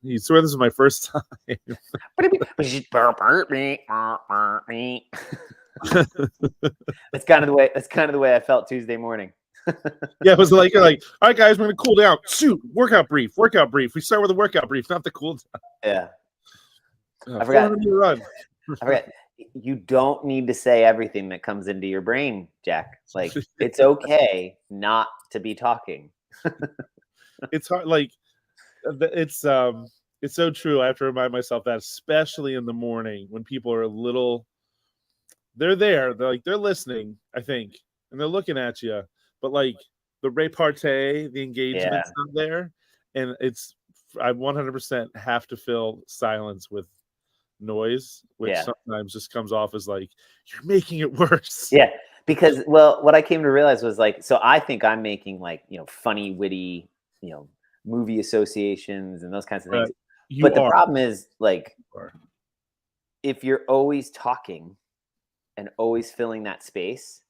You swear this is my first time. That's kind of the way I felt Tuesday morning. Yeah, it was like, you're like, all right, guys, we're gonna cool down. Shoot, workout brief. We start with a workout brief, not the cool down. Yeah. I forgot. Run. I forgot. You don't need to say everything that comes into your brain, Jack. Like, it's okay not to be talking. It's hard. Like, it's so true. I have to remind myself that, especially in the morning when people are a little, they're there. They're listening, I think, and they're looking at you. But like the repartee, the engagement's not there, and I 100% have to fill silence with noise, which sometimes just comes off as like, you're making it worse. Yeah, because what I came to realize was like, so I think I'm making like, funny, witty, movie associations and those kinds of things. But the problem is like, if you're always talking and always filling that space,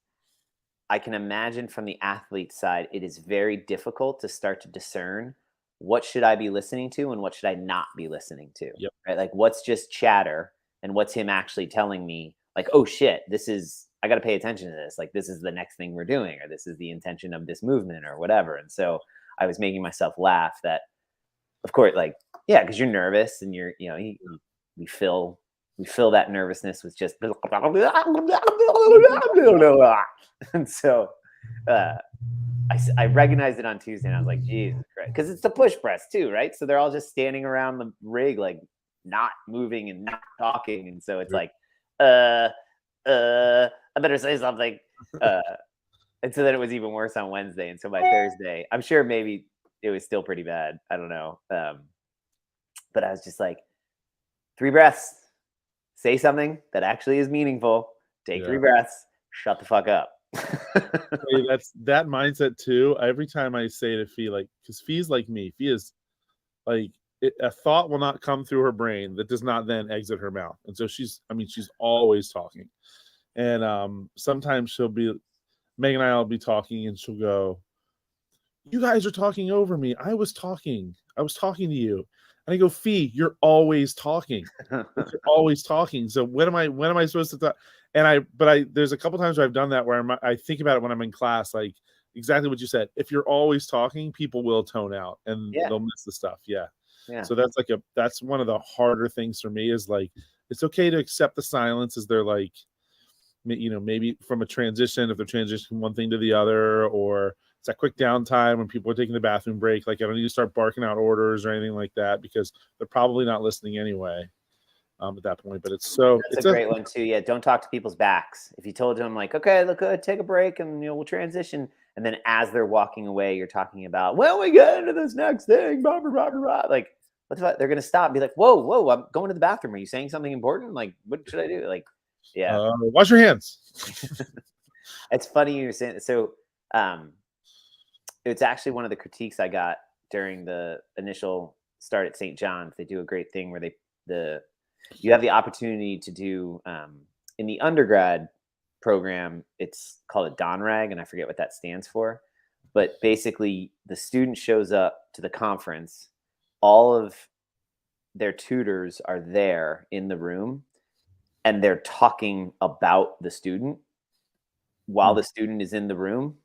I can imagine from the athlete side, it is very difficult to start to discern what should I be listening to and what should I not be listening to. Yep. Right? Like, what's just chatter and what's him actually telling me, like, oh shit, I got to pay attention to this. Like, this is the next thing we're doing, or this is the intention of this movement or whatever. And so I was making myself laugh that, of course, like, yeah, because you're nervous and we fill that nervousness with just, and so I recognized it on Tuesday and I was like, Jesus Christ, because it's the push press too, right? So they're all just standing around the rig, like not moving and not talking. And so it's like, I better say something. And so then it was even worse on Wednesday. And so by Thursday, I'm sure maybe it was still pretty bad. I don't know. But I was just like, 3 breaths, say something that actually is meaningful, take 3 breaths, shut the fuck up. That's that mindset too. Every time I say to Fee, like, because Fee's like me, Fee is like, a thought will not come through her brain that does not then exit her mouth. And so she's always talking. And sometimes Megan and I'll be talking and she'll go, you guys are talking over me. I was talking to you. And I go, Fee, you're always talking. You're always talking. So when am I supposed to talk? And there's a couple times where I've done that where I think about it when I'm in class, like exactly what you said. If you're always talking, people will tone out and they'll miss the stuff. Yeah. So that's one of the harder things for me is like, it's okay to accept the silence as they're like, maybe from a transition, if they're transitioning from one thing to the other, or it's that quick downtime when people are taking the bathroom break. Like, I don't need to start barking out orders or anything like that because they're probably not listening anyway at that point. But it's a great one too. Yeah, don't talk to people's backs. If you told them like, okay, look, take a break and we'll transition, and then as they're walking away, you're talking about, well, we get into this next thing, blah, blah, blah, blah. Like, what the fuck? They're gonna stop and be like, whoa, I'm going to the bathroom. Are you saying something important? Like, what should I do? Like, yeah. Wash your hands. It's funny you're saying so. It's actually one of the critiques I got during the initial start at St. John's. They do a great thing where you have the opportunity to do in the undergrad program. It's called a DONRAG, and I forget what that stands for. But basically, the student shows up to the conference. All of their tutors are there in the room, and they're talking about the student while the student is in the room.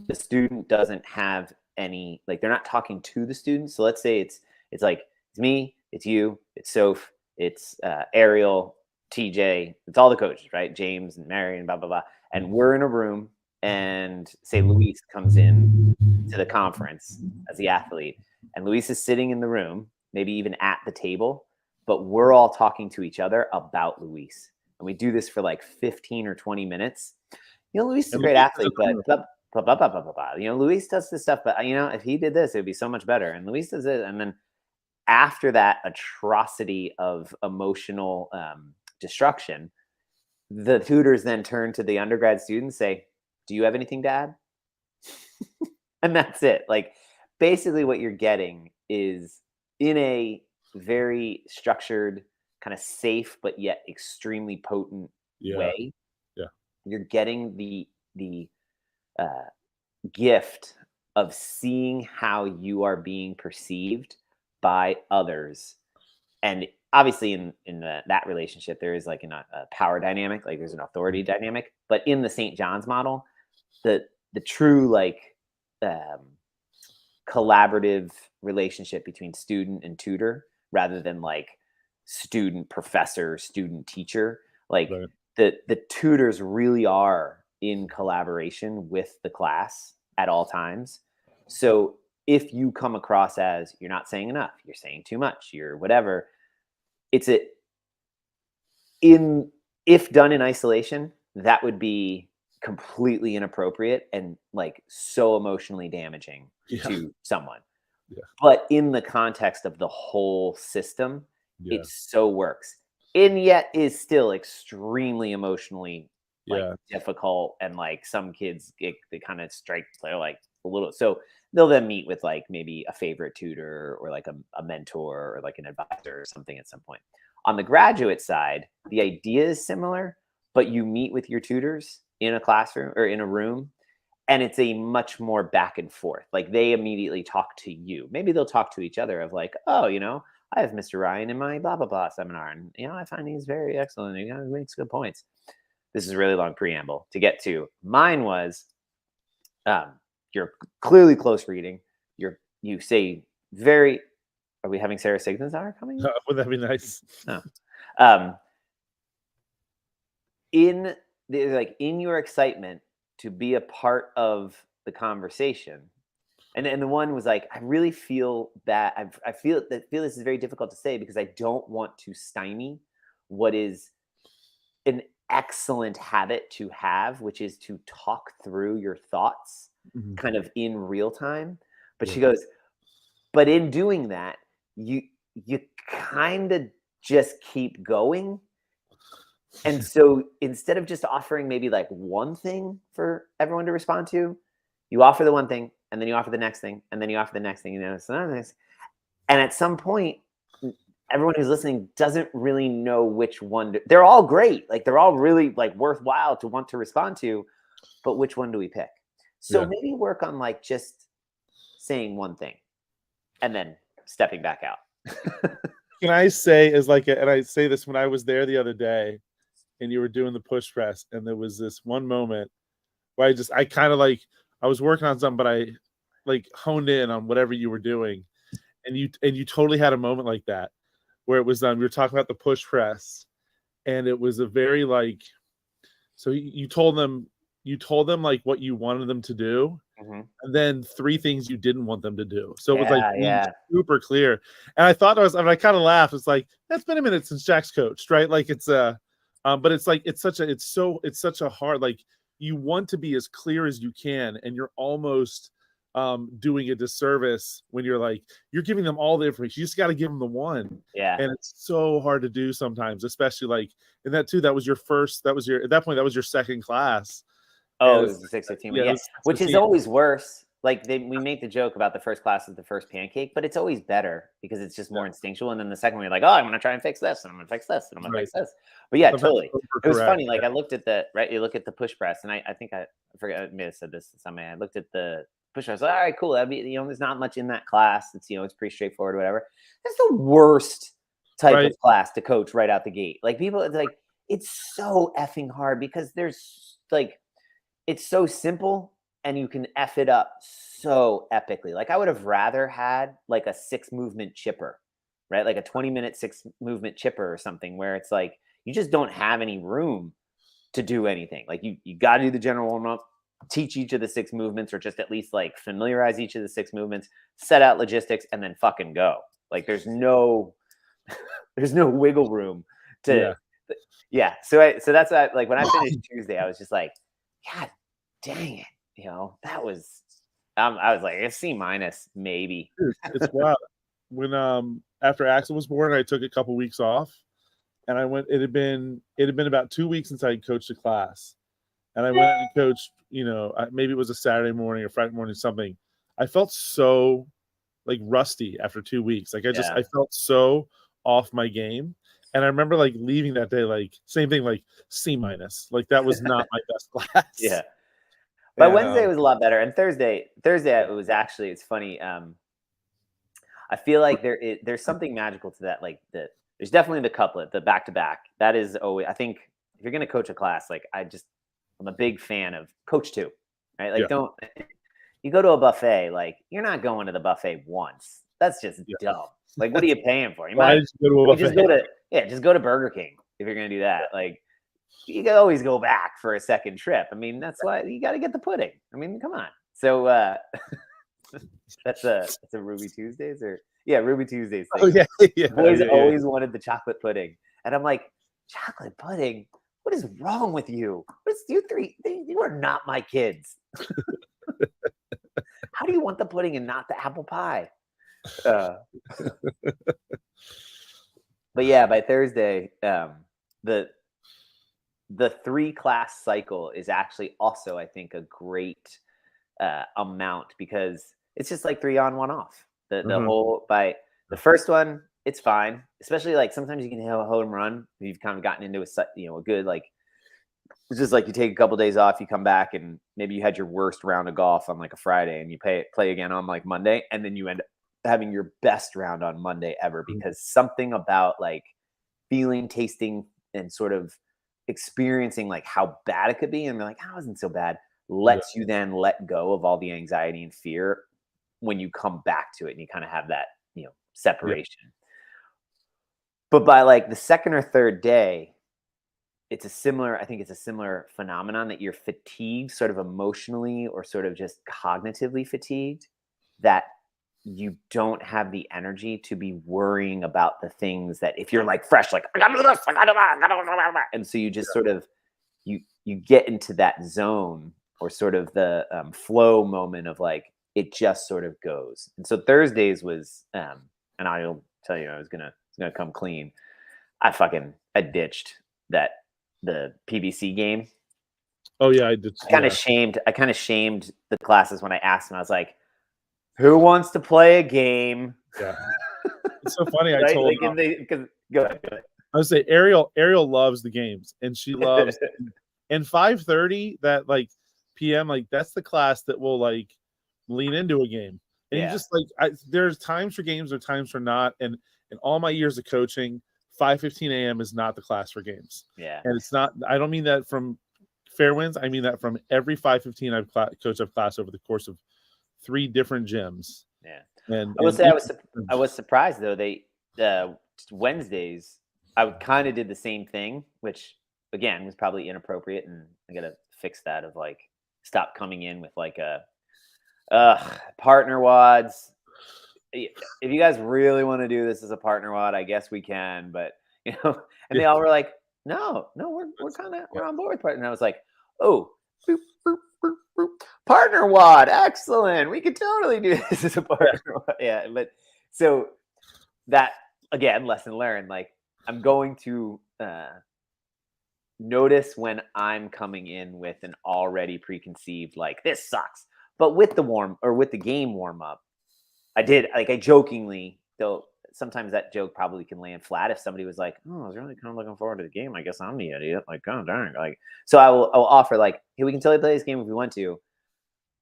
The student doesn't have any, like, they're not talking to the student. So let's say it's like, it's me, it's you, it's Soph, it's Ariel, TJ, it's all the coaches, right? James and Mary and blah, blah, blah. And we're in a room, and say Luis comes in to the conference as the athlete, and Luis is sitting in the room, maybe even at the table, but we're all talking to each other about Luis. And we do this for like 15 or 20 minutes. Luis is a great athlete, but Luis does this stuff, but if he did this, it would be so much better. And Luis does it. And then after that atrocity of emotional destruction, the tutors then turn to the undergrad students, say, do you have anything to add? And that's it. Like, basically what you're getting is, in a very structured kind of safe but yet extremely potent Yeah. way, Yeah. you're getting the uh, gift of seeing how you are being perceived by others. And obviously that relationship there is like a power dynamic, like there's an authority dynamic, but in the St. John's model, the true like um, collaborative relationship between student and tutor rather than like student professor, student teacher, like Right. the tutors really are in collaboration with the class at all times. So if you come across as you're not saying enough, you're saying too much, you're whatever, it's a in if done in isolation, that would be completely inappropriate and like so emotionally damaging Yeah. to someone. Yeah. But in the context of the whole system, Yeah. it so works. And yet is still extremely emotionally like Yeah. difficult. And like some kids they kind of strike, they're like a little, so they'll then meet with like maybe a favorite tutor or like a mentor or like an advisor or something at some point. On the graduate side, the idea is similar, but you meet with your tutors in a classroom or in a room, and it's a much more back and forth. Like they immediately talk to you. Maybe they'll talk to each other of like, oh, I have Mr. Ryan in my blah blah blah seminar, and I find he's very excellent. He makes good points. This is a really long preamble to get to. Mine was, you're clearly close reading. You say very. Are we having Sarah Signenzar coming in? Would that be nice? No. In your excitement to be a part of the conversation, and the one was like, I really feel that I feel this is very difficult to say because I don't want to stymie what is an excellent habit to have, which is to talk through your thoughts Mhm. kind of in real time. But Yeah. she goes, but in doing that, you kind of just keep going. And so instead of just offering maybe like one thing for everyone to respond to, you offer the one thing and then you offer the next thing and then you offer the next thing, so and at some point everyone who's listening doesn't really know which one they're all great, like they're all really like worthwhile to want to respond to, but which one do we pick? So Yeah. maybe work on like just saying one thing and then stepping back out. Can I say and I say this when I was there the other day and you were doing the push press and there was this one moment where I kind of like, I was working on something, but I like honed in on whatever you were doing. And you totally had a moment like that where it was, we were talking about the push press and it was a very like, so you told them like what you wanted them to do. Mhm. And then 3 things you didn't want them to do. So it was like being Yeah. super clear. And I thought I kind of laughed. It's like, that's been a minute since Jack's coached, right? Like it's but it's like it's such a hard, like you want to be as clear as you can, and you're almost doing a disservice when you're giving them all the information. You just got to give them the one. Yeah. And it's so hard to do sometimes, especially like in that too. At that point, that was your second class. Oh, And it it's was the 6:15 yeah, one. it Yeah, was which is 6:15. always worse. Like we make the joke about the first class is the first pancake, but it's always better because it's just more instinctual. And then the second one, you're like, oh, I'm gonna try and fix this, and I'm gonna fix this, and I'm gonna Right. fix this. But yeah, Sometimes totally. it's It was overcorrect, funny. Like yeah. I looked at the right. You look at the push press, and I think I forget. I may have said this to somebody. I looked at the push press. All right, cool. That'd be there's not much in that class. It's it's pretty straightforward, whatever. That's the worst type Right. of class to coach right out the gate. Like people, it's like it's so effing hard because there's like it's so simple and you can F it up so epically. Like I would have rather had like a 6 movement chipper, right? Like a 20-minute 6 movement chipper or something where it's like you just don't have any room to do anything. Like you got to do the general warm up, teach each of the 6 movements, or just at least like familiarize each of the 6 movements, set out logistics, and then fucking go. Like there's no wiggle room to Yeah. yeah. So that's like when I finished Tuesday, I was just like, God dang it. That was I was like a C minus maybe. It's wild. When after Axel was born, I took a couple weeks off, and I went. It had been about 2 weeks since I had coached a class, and I went and coached. Maybe it was a Saturday morning or Friday morning, something. I felt so like rusty after 2 weeks. Like I Yeah. felt so off my game. And I remember like leaving that day, like same thing, like C-. Like that was not my best class. Yeah. But And, Wednesday was a lot better, and Thursday it was actually, it's funny. I feel like there's something magical to that. Like there's definitely the couplet, the back to back. That is always, I think, if you're gonna coach a class, like I'm a big fan of coach two, right? Like don't you go to a buffet, like you're not going to the buffet once. That's just dumb. Like what are you paying for? You Why might did you go to a buffet? just go to Burger King if you're gonna do that. Like you can always go back for a second trip. I mean, that's why you got to get the pudding. I mean, come on. So that's a Ruby Tuesdays Ruby Tuesdays thing. Oh yeah, Boys always wanted the chocolate pudding, and I'm like, chocolate pudding? What is wrong with you? What's you three? You are not my kids. How do you want the pudding and not the apple pie? But yeah, by Thursday, the 3-class cycle is actually also, I think, a great amount, because it's just like 3 on, 1 off. The whole, by the first one, it's fine. Especially like sometimes you can hit a home run. You've kind of gotten into a good, like, it's just like you take a couple days off, you come back, and maybe you had your worst round of golf on like a Friday, and you play again on like Monday, and then you end up having your best round on Monday ever, because something about like feeling, tasting, and sort of experiencing like how bad it could be, and they're like, "Oh, it wasn't so bad," lets you then let go of all the anxiety and fear when you come back to it, and you kind of have that separation. But by like the second or third day, I think it's a similar phenomenon, that you're fatigued, sort of emotionally or sort of just cognitively fatigued, that you don't have the energy to be worrying about the things that, if you're like fresh, like I gotta do this, and so you just sort of you get into that zone, or sort of the flow moment of like it just sort of goes. And so Thursdays was, and I'll tell you, I was gonna come clean. I ditched the PBC game. Oh yeah, I did. I kind of shamed the classes when I asked them. I was like, "Who wants to play a game?" Yeah, it's so funny. Right? I told go ahead. I would say Ariel loves the games, and she loves and 5:30 that like PM, like that's the class that will like lean into a game. And you just like there's times for games or times for not. And in all my years of coaching, 5:15 a.m. is not the class for games. Yeah. And it's not, I don't mean that from Fairwinds. I mean that from every 5:15 I've coached a class over the course of 3 different gyms. Yeah. And I will say I was surprised though. They Wednesdays, I kind of did the same thing, which again was probably inappropriate, and I gotta fix that, of like stop coming in with like a partner wads. If you guys really want to do this as a partner wad, I guess we can, but and they all were like, no, we're on board with partner. And I was like, oh, boop, boop, boop, boop. Partner wad, excellent. We could totally do this as a partner wad. Yeah, but so that again, lesson learned. Like I'm going to notice when I'm coming in with an already preconceived, like this sucks. But with the game warm up, I jokingly, though sometimes that joke probably can land flat if somebody was like, "Oh, I was really kind of looking forward to the game. I guess I'm the idiot." Like, oh darn, like so I will offer like, "Hey, we can totally play this game if we want to."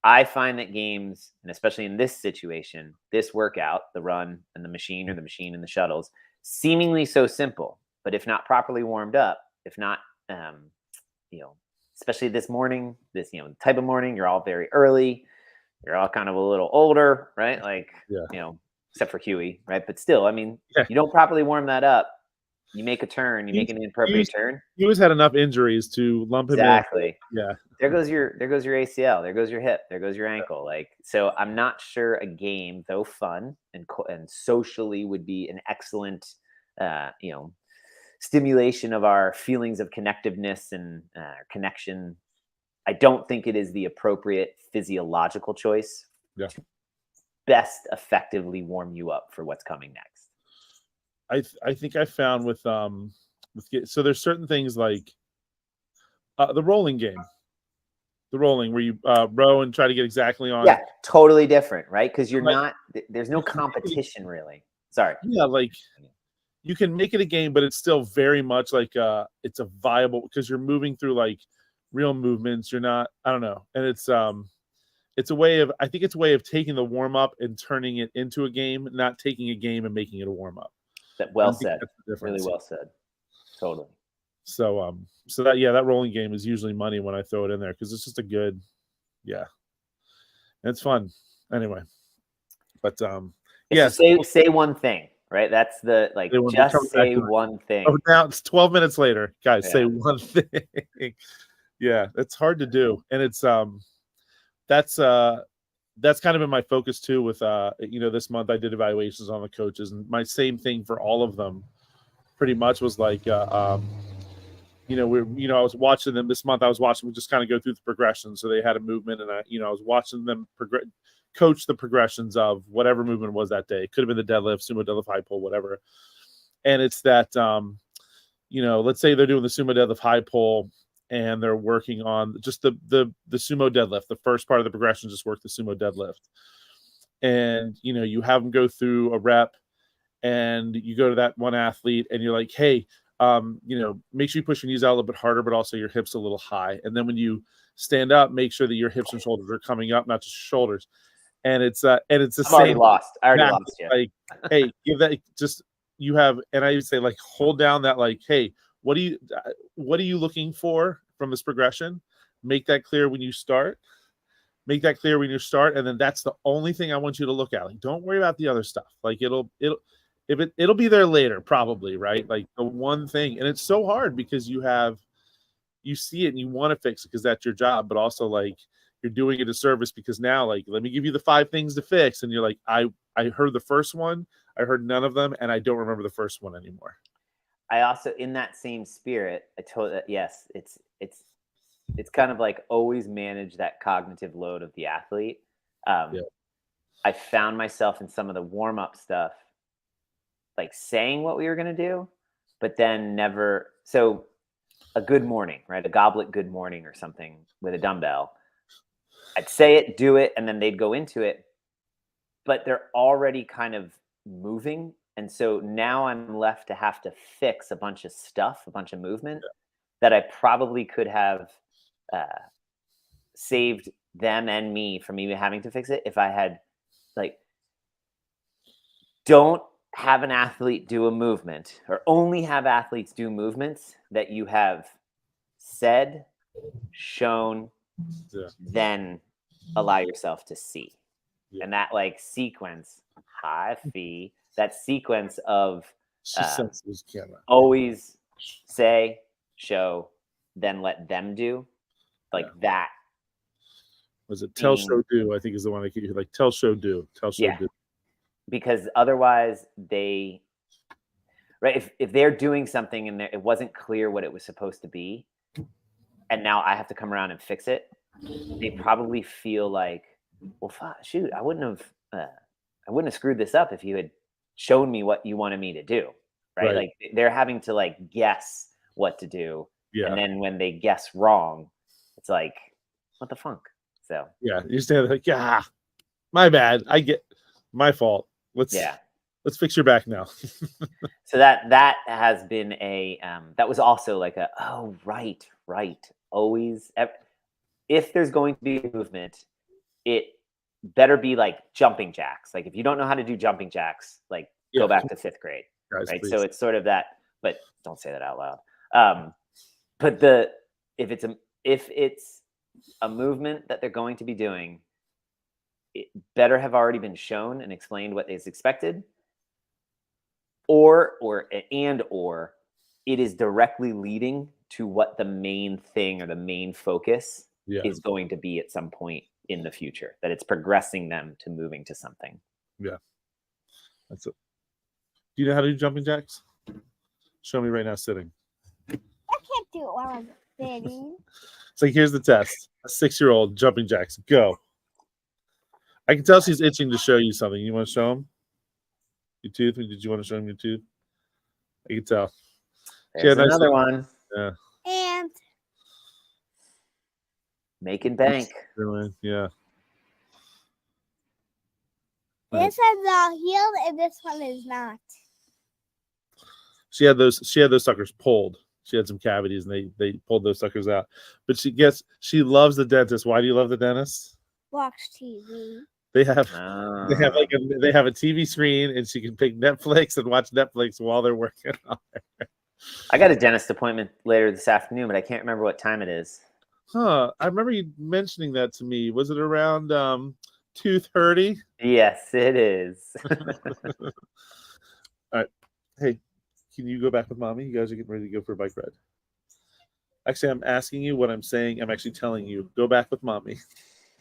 I find that games, and especially in this situation, this workout, the run and the machine, or the machine and the shuttles, seemingly so simple, but if not properly warmed up, if not, especially this morning, this type of morning, you're all very early. You're all kind of a little older, right? Like, except for Huey, right? But still, I mean, you don't properly warm that up. You make a turn, you make an inappropriate turn. He always had enough injuries to lump him in. Exactly. Yeah. There goes your ACL. There goes your hip. There goes your ankle. Like, so I'm not sure a game, though fun and socially, would be an excellent, stimulation of our feelings of connectiveness and connection. I don't think it is the appropriate physiological choice to best effectively warm you up for what's coming next. I think I found with so there's certain things like the rolling game, where you row and try to get exactly on. Yeah, totally different, right? Because you're not. There's no competition really. Sorry. Yeah, like you can make it a game, but it's still very much like it's a viable, because you're moving through like real movements. You're not, I don't know, and it's a way of, I think it's a way of taking the warm up and turning it into a game, not taking a game and making it a warm up. That well I think said. that's the difference. Really well said. Totally. So that rolling game is usually money when I throw it in there, because it's just a good, and it's fun anyway. But So say one thing, right? That's the like, just say one thing. Oh, now it's 12 minutes later, guys. Say one thing. Yeah, it's hard to do, and it's that's kind of been my focus too. With this month I did evaluations on the coaches, and my same thing for all of them, pretty much was like, I was watching them this month. I was watching them just kind of go through the progression. So they had a movement, and I was watching them coach the progressions of whatever movement was that day. It could have been the deadlift, sumo deadlift, high pull, whatever. And it's that, let's say they're doing the sumo deadlift, high pull, and they're working on just the sumo deadlift. The first part of the progression, just work the sumo deadlift. And, you have them go through a rep, and you go to that one athlete and you're like, hey, make sure you push your knees out a little bit harder, but also your hips a little high. And then when you stand up, make sure that your hips and shoulders are coming up, not just shoulders. And it's the same. I already lost you. Like, hey, give that, just, you have, and I would say, like, hold down that, like, hey, what are you looking for from this progression? Make that clear when you start. And then that's the only thing I want you to look at. Like, don't worry about the other stuff. Like, it'll be there later, probably, right? Like, the one thing, and it's so hard because you see it and you want to fix it because that's your job, but also, like, you're doing it a service because now, like, let me give you the 5 things to fix, and you're like, I heard the first one, I heard none of them, and I don't remember the first one anymore. I also, in that same spirit, I told that, yes, it's kind of like always manage that cognitive load of the athlete. I found myself in some of the warm-up stuff, like saying what we were going to do, but then never. So a good morning, right? A goblet good morning or something with a dumbbell. I'd say it, do it, and then they'd go into it, but they're already kind of moving. And so now I'm left to have to fix a bunch of stuff, a bunch of movement that I probably could have saved them and me from even having to fix it if I had, like, don't have an athlete do a movement, or only have athletes do movements that you have said, shown, then allow yourself to see. And that, like, sequence, that sequence of always say, show, then let them do, like that. Was it tell, show, do? I think is the one I keep, like, tell, show, do. Tell, show, do. Because otherwise they, right, if they're doing something and it wasn't clear what it was supposed to be, and now I have to come around and fix it, they probably feel like, well, shoot, I wouldn't have screwed this up if you had shown me what you wanted me to do, right? Like, they're having to, like, guess what to do, and then when they guess wrong, it's like, what the funk? So you stand there like, my bad, I get, my fault. Let's fix your back now. So that has been a that was also like a, oh, right. Always, if there's going to be a movement, it better be like jumping jacks. Like, if you don't know how to do jumping jacks, like, go back to 5th grade, guys, right? Please. So it's sort of that, but don't say that out loud. But if it's a movement that they're going to be doing, it better have already been shown and explained what is expected, or it is directly leading to what the main thing or the main focus is going to be at some point in the future, that it's progressing them to moving to something. Yeah. That's it. Do you know how to do jumping jacks? Show me right now sitting. I can't do it while I'm sitting. It's like, here's the test. A 6-year-old jumping jacks. Go. I can tell she's itching to show you something. You want to show him your tooth? Did you want to show him your tooth? I can tell. There's another one. Yeah. And making bank. Yeah. This one's all healed and this one is not. She had those suckers pulled. She had some cavities, and they pulled those suckers out. But she loves the dentist. Why do you love the dentist? Watch TV. They have they have Ah. they have a TV screen, and she can pick Netflix and watch Netflix while they're working on it. I got a dentist appointment later this afternoon, but I can't remember what time it is. Huh. I remember you mentioning that to me. Was it around 2:30? Yes, it is. All right. Hey, can you go back with mommy? You guys are getting ready to go for a bike ride. Actually, I'm asking you what I'm saying. I'm actually telling you, go back with mommy.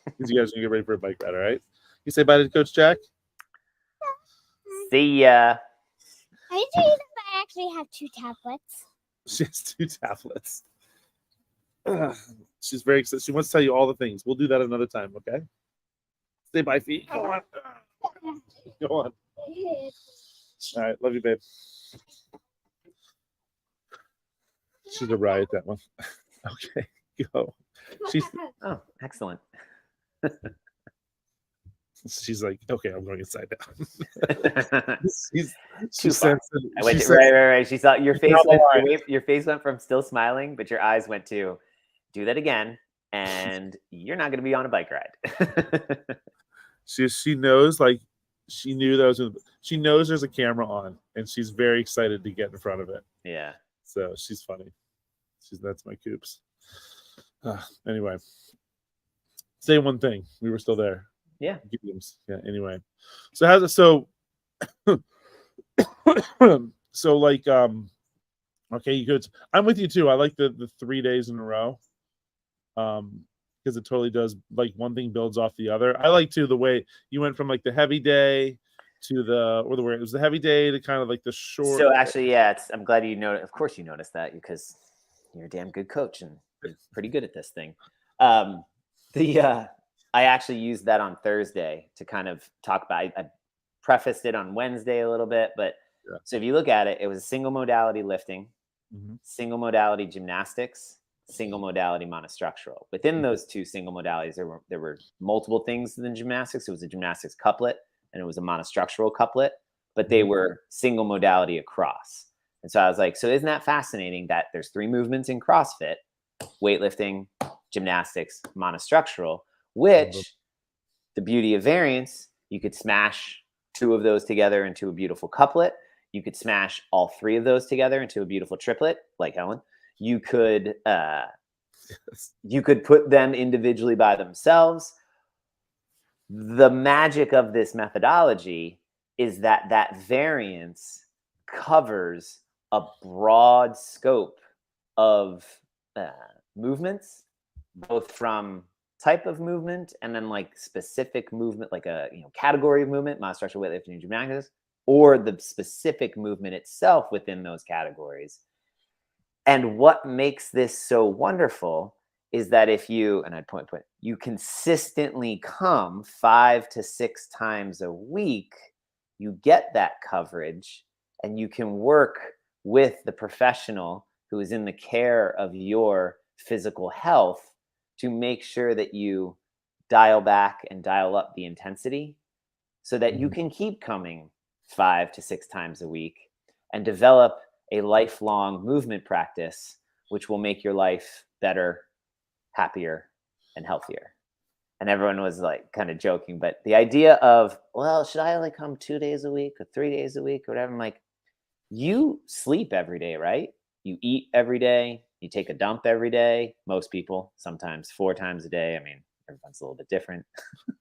Because you guys are gonna get ready for a bike ride, all right? You say bye to Coach Jack? See ya. I need to use if I actually have 2 tablets. She has 2 tablets. She's very excited. She wants to tell you all the things. We'll do that another time, okay? Say bye, feet. Go on. Go on. All right. Love you, babe. She's a riot, that one. Okay. Go. Oh, excellent. She's like, okay, I'm going inside now. I She sensed it. went She to, right. She saw your face. Not Your face went from still smiling, but your eyes went to do that again, and you're not going to be on a bike ride. She knows, like, she knew that was. She knows there's a camera on, and she's very excited to get in front of it. Yeah. So she's funny. That's my Coops. Anyway, say one thing. We were still there. Yeah. Games. Yeah. Anyway, so how's it? So, so like, okay, you could. I'm with you too. I like the 3 days in a row. Because it totally does, like, one thing builds off the other. I like too the way you went from like the heavy day to where it was the heavy day to kind of like the short. So actually, yeah, I'm glad you know. Of course, you noticed that because you're a damn good coach and you're pretty good at this thing. I actually used that on Thursday to kind of talk about. I prefaced it on Wednesday a little bit, but Yeah. So if you look at it, it was a single modality lifting, Mhm. single modality gymnastics, single modality monostructural. Within those 2 single modalities, there were multiple things than gymnastics. It was a gymnastics couplet and it was a monostructural couplet, but they were single modality across. And so I was like, so isn't that fascinating that there's 3 movements in CrossFit: weightlifting, gymnastics, monostructural, which the beauty of variance, you could smash 2 of those together into a beautiful couplet. You could smash all 3 of those together into a beautiful triplet, like Helen. You could put them individually by themselves. The magic of this methodology is that variance covers a broad scope of movements, both from type of movement and then like specific movement, like a category of movement, monostructural, weightlifting, and gymnastics, or the specific movement itself within those categories. And what makes this so wonderful is that if you, and I'd point, you consistently come 5 to 6 times a week, you get that coverage and you can work with the professional who is in the care of your physical health to make sure that you dial back and dial up the intensity so that you can keep coming 5 to 6 times a week and develop a lifelong movement practice, which will make your life better, happier, and healthier. And everyone was like kind of joking, but the idea of, well, should I only come 2 days a week or 3 days a week or whatever? I'm like, you sleep every day, right? You eat every day. You take a dump every day. Most people, sometimes 4 times a day. I mean, everyone's a little bit different.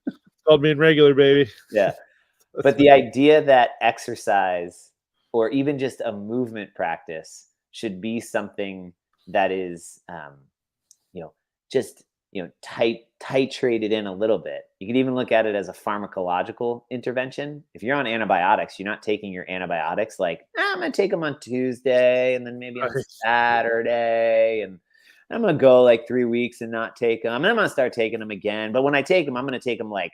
It's called being regular, baby. Yeah. But the idea that exercise or even just a movement practice should be something that is, just, titrated in a little bit. You could even look at it as a pharmacological intervention. If you're on antibiotics, you're not taking your antibiotics like, I'm going to take them on Tuesday and then maybe on Saturday. And I'm going to go like 3 weeks and not take them. And I'm going to start taking them again. But when I take them, I'm going to take them like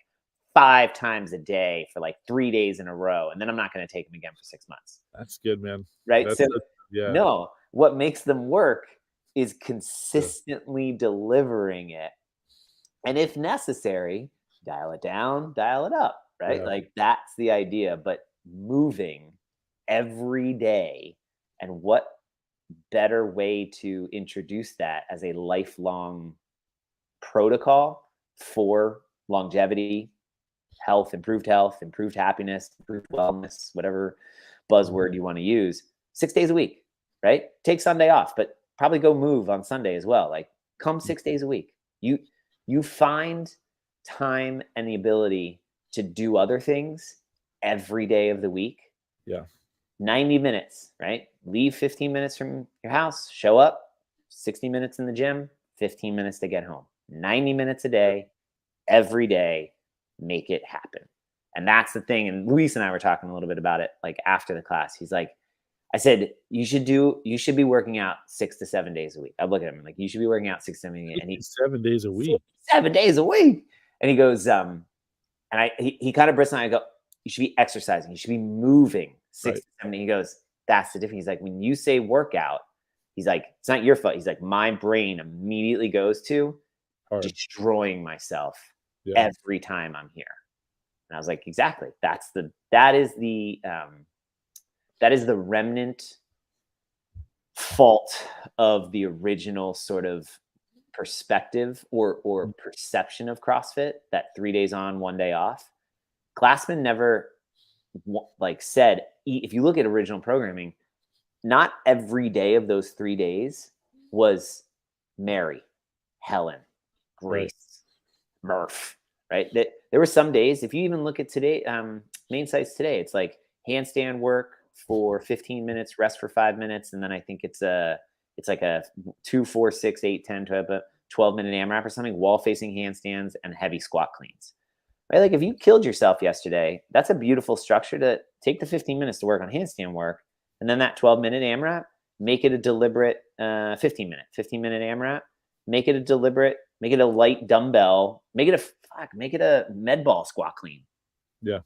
5 times a day for like 3 days in a row. And then I'm not going to take them again for 6 months. That's good, man. Right. That's So good. Yeah. no, what makes them work is consistently delivering it. And if necessary, dial it down, dial it up, right? Yeah. Like that's the idea. But moving every day And what better way to introduce that as a lifelong protocol for longevity, improved health, improved happiness, improved wellness, whatever buzzword you want to use, 6 days a week, right? Take Sunday off, but probably go move on Sunday as well. Like come 6 days a week. You find time and the ability to do other things every day of the week. Yeah. 90 minutes, right? Leave 15 minutes from your house, show up, 60 minutes in the gym, 15 minutes to get home. 90 minutes a day, every day, make it happen. And that's the thing. And Luis and I were talking a little bit about it, like after the class. He's like, I said, you should be working out 6 to 7 days a week. I look at him like, you should be working out 6 to 7 days. And 7 days a week. 7 days a week. And he goes, and he kind of bristled. I go, you should be exercising. You should be moving 6 to 7 days. He goes, that's the difference. He's like, when you say workout, he's like, it's not your fault. He's like, my brain immediately goes to destroying myself every time I'm here. And I was like, exactly. That is the remnant fault of the original sort of perspective or perception of CrossFit, that 3 days on, 1 day off. Glassman never said, if you look at original programming, not every day of those 3 days was Mary, Helen, Grace, Murph, right? That there were some days, if you even look at today, main sites today, it's like handstand work for 15 minutes, rest for 5 minutes. And then I think it's like a 2, 4, 6, 8, 10, 12-minute AMRAP or something, wall facing handstands and heavy squat cleans, right? Like if you killed yourself yesterday, that's a beautiful structure to take the 15 minutes to work on handstand work. And then that 12-minute AMRAP, make it a deliberate 15-minute AMRAP, make it a light dumbbell, make it a med ball squat clean. Yeah.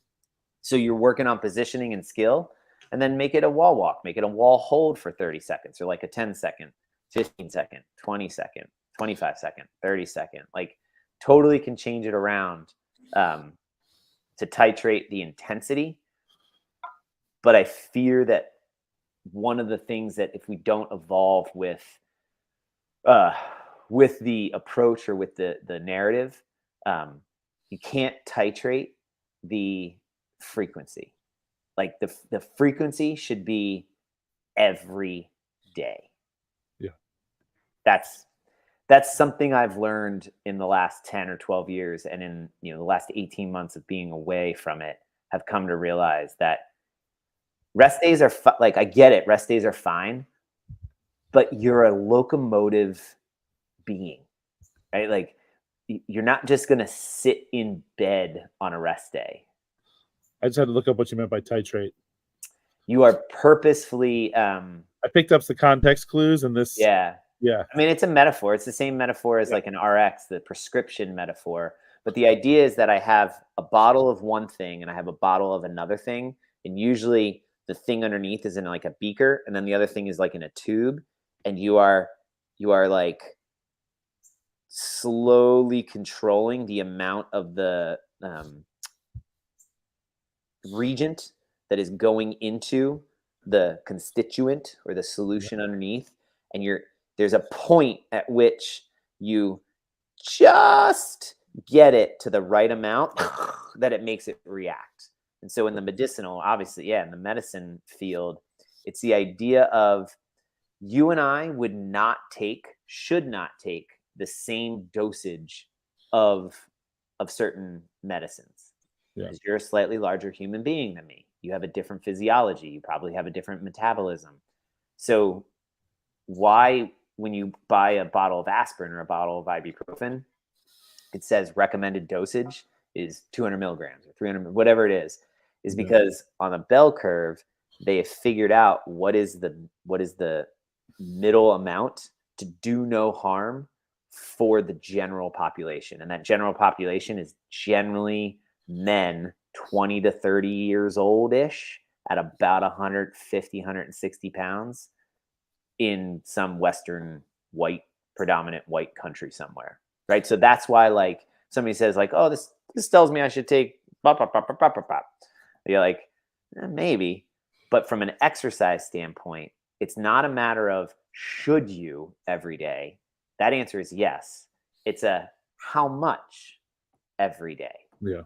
So you're working on positioning and skill, and then make it a wall walk, make it a wall hold for 30 seconds or like a 10-second, 15-second, 20-second, 25-second, 30-second, like totally can change it around to titrate the intensity. But I fear that one of the things that if we don't evolve with the approach or with the narrative, you can't titrate the frequency. Like the frequency should be every day. Yeah. That's something I've learned in the last 10 or 12 years. And in the last 18 months of being away from it, have come to realize that rest days are I get it. Rest days are fine, but you're a locomotive being, right? Like you're not just going to sit in bed on a rest day. I just had to look up what you meant by titrate. You are purposefully. I picked up the context clues and this. Yeah. Yeah. I mean, it's a metaphor. It's the same metaphor as like an RX, the prescription metaphor. But the idea is that I have a bottle of one thing and I have a bottle of another thing. And usually the thing underneath is in like a beaker. And then the other thing is like in a tube. And you are like slowly controlling the amount of the reagent that is going into the constituent or the solution underneath. And there's a point at which you just get it to the right amount that it makes it react. And so in the medicinal, obviously, in the medicine field, it's the idea of you and I should not take the same dosage of certain medicines. Yeah. Because you're a slightly larger human being than me. You have a different physiology. You probably have a different metabolism. So why, when you buy a bottle of aspirin or a bottle of ibuprofen, it says recommended dosage is 200 milligrams or 300, whatever it is because on a bell curve, they have figured out what is the middle amount to do no harm for the general population. And that general population is generally men 20 to 30 years old-ish at about 150, 160 pounds in some Western predominant white country somewhere. Right. So that's why like somebody says like, oh, this tells me I should take bop, bop, bop, bop, bop, bop. You're like, maybe. But from an exercise standpoint, it's not a matter of should you every day. That answer is yes. It's a how much every day. Yeah.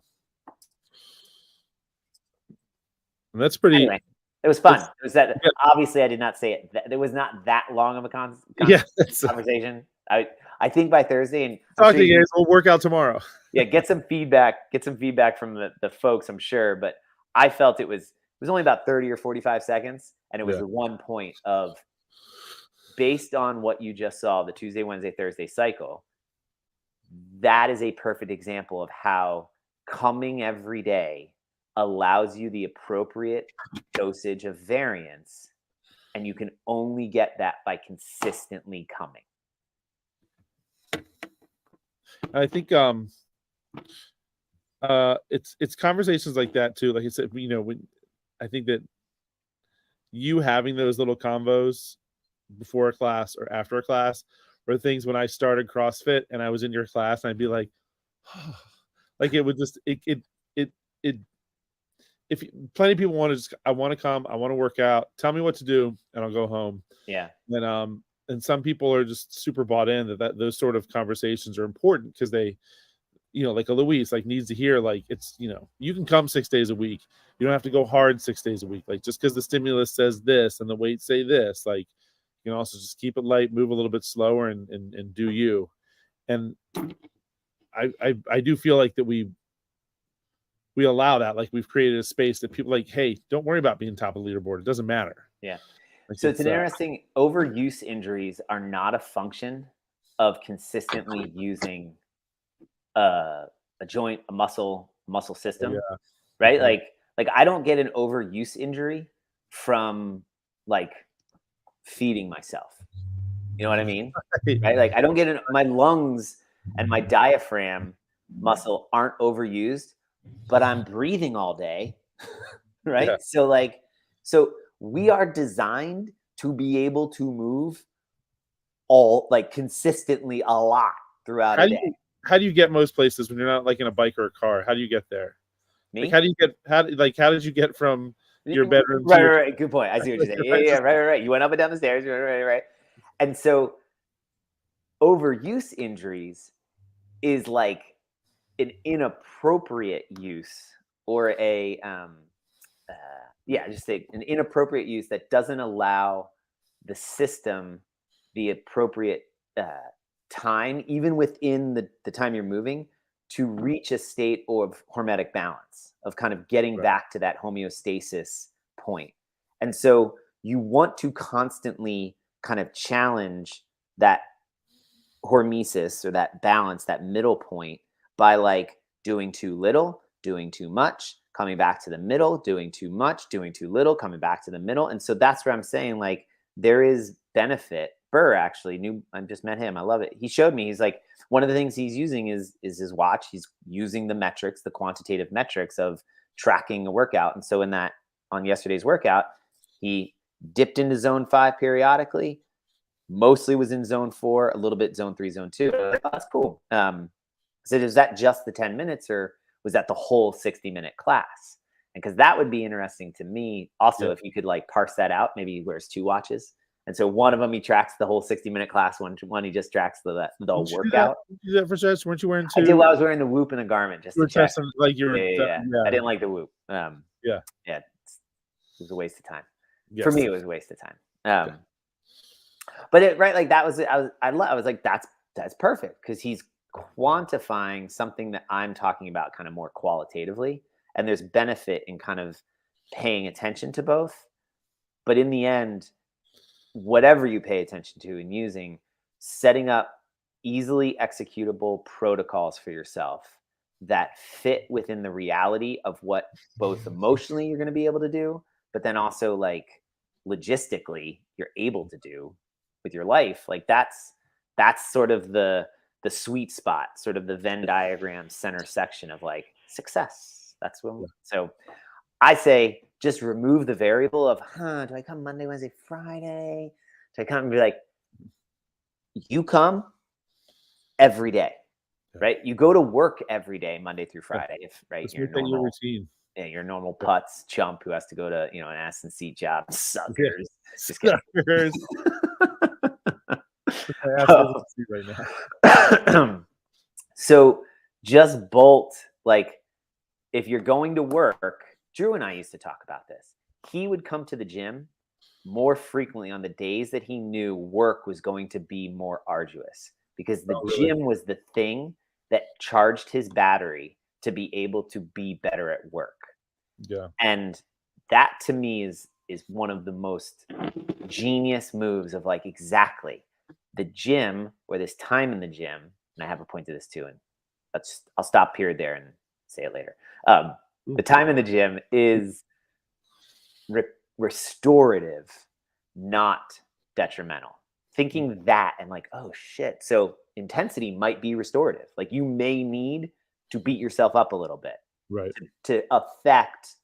And that's pretty. Anyway, it was fun. It's- It was that yeah. obviously I did not say it. It was not that long of a Yeah. That's, conversation. I think by Thursday, and I'm talking sure you- is we'll work out tomorrow. yeah, get some feedback. Get some feedback from the folks, I'm sure. But I felt it was only about 30 or 45 seconds, and it was Yeah. the one point of based on what you just saw, the Tuesday, Wednesday, Thursday cycle. That is a perfect example of how coming every day allows you the appropriate dosage of variance, and you can only get that by consistently coming. I think it's conversations like that too. Like I said, when I think that you having those little convos before a class or after a class were things when I started CrossFit and I was in your class and I'd be like, oh, like it would just if plenty of people want to just, I want to come, I want to work out, tell me what to do and I'll go home. Yeah. And some people are just super bought in that those sort of conversations are important because they, like a Luis, like needs to hear, like it's, you can come 6 days a week. You don't have to go hard 6 days a week. Like just because the stimulus says this and the weights say this, like you can also just keep it light, move a little bit slower and do you. And I do feel like that we allow that, like we've created a space that people like, hey, don't worry about being top of the leaderboard. It doesn't matter. Yeah. Like So it's an interesting overuse. Injuries are not a function of consistently using a joint, a muscle system, Yeah. right? Yeah. Like I don't get an overuse injury from like feeding myself. You know what I mean? Right? Like I don't get my lungs and my diaphragm muscle aren't overused, but I'm breathing all day, right? Yeah. So we are designed to be able to move all like consistently a lot throughout a day. How do you get most places when you're not like in a bike or a car? How do you get there? Me? Like how did you get from your bedroom to right. Good point. I see what you're saying. Yeah, right. You went up and down the stairs, right. And so overuse injuries is like an inappropriate use or an inappropriate use that doesn't allow the system the appropriate time, even within the time you're moving, to reach a state of hormetic balance, of kind of getting back to that homeostasis point. And so you want to constantly kind of challenge that hormesis or that balance, that middle point, by like doing too little, doing too much, coming back to the middle, doing too much, doing too little, coming back to the middle. And so that's where I'm saying like there is benefit. Burr actually I just met him. I love it. He showed me, he's like, one of the things he's using is his watch. He's using the metrics, the quantitative metrics of tracking a workout. And so on yesterday's workout, he dipped into zone 5 periodically, mostly was in zone 4, a little bit zone 3, zone 2. Like, oh, that's cool. So is that just the 10 minutes or was that the whole 60-minute class? And because that would be interesting to me also, if you could like parse that out, maybe he wears 2 watches. And so one of them, he tracks the whole 60-minute class. One he just tracks the workout. You do that for chest? Weren't you wearing 2? I did while I was wearing the Whoop and the Garmin. Just to check. Like you were, yeah. I didn't like the Whoop. Yeah. It was a waste of time. Yes. For me, it was a waste of time. But like that was, I was like, that's perfect because he's quantifying something that I'm talking about kind of more qualitatively. And there's benefit in kind of paying attention to both. But in the end, whatever you pay attention to and using, setting up easily executable protocols for yourself that fit within the reality of what both emotionally you're going to be able to do, but then also like logistically you're able to do with your life. Like that's sort of the sweet spot, sort of the Venn diagram center section of like success. That's when, so I say just remove the variable of, do I come Monday, Wednesday, Friday? Do I come and be like, you come every day, right? You go to work every day, Monday through Friday, your routine. Yeah, your normal putz chump who has to go to, an ass and seat job, suckers. Just kidding. Suckers. My ass doesn't see right now. So just bolt, like if you're going to work, Drew and I used to talk about this. He would come to the gym more frequently on the days that he knew work was going to be more arduous, because the really? gym was the thing that charged his battery to be able to be better at work. Yeah. And that to me is one of the most genius moves of like, exactly, the gym, or this time in the gym, and I have a point to this too, and I'll stop period there and say it later. The time in the gym is restorative, not detrimental. Thinking that and like, oh shit, so intensity might be restorative. Like you may need to beat yourself up a little bit, Right. to affect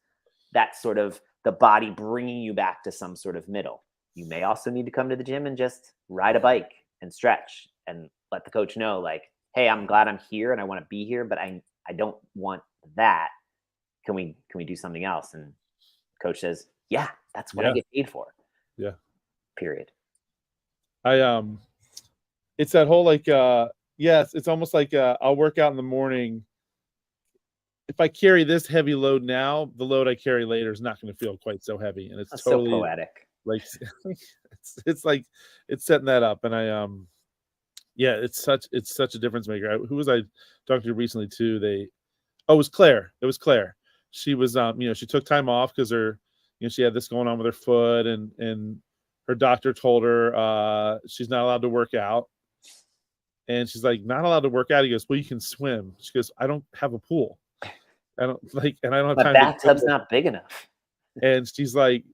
that sort of the body bringing you back to some sort of middle. You may also need to come to the gym and just ride a bike and stretch and let the coach know, like, hey, I'm glad I'm here and I want to be here, but I don't want that. Can we do something else? And coach says, yeah, that's what I get paid for. Yeah. Period. It's that whole like yes, it's almost like I'll work out in the morning. If I carry this heavy load now, the load I carry later is not going to feel quite so heavy. And it's That's totally so poetic. like it's like it's setting that up. And yeah, it's such a difference maker. Who was I talking to recently too? It was Claire. It was Claire. She was she took time off because she had this going on with her foot, and her doctor told her she's not allowed to work out. And she's like, not allowed to work out. He goes, well, you can swim. She goes, I don't have a pool. I don't have My time. bathtub's not big enough. And she's like,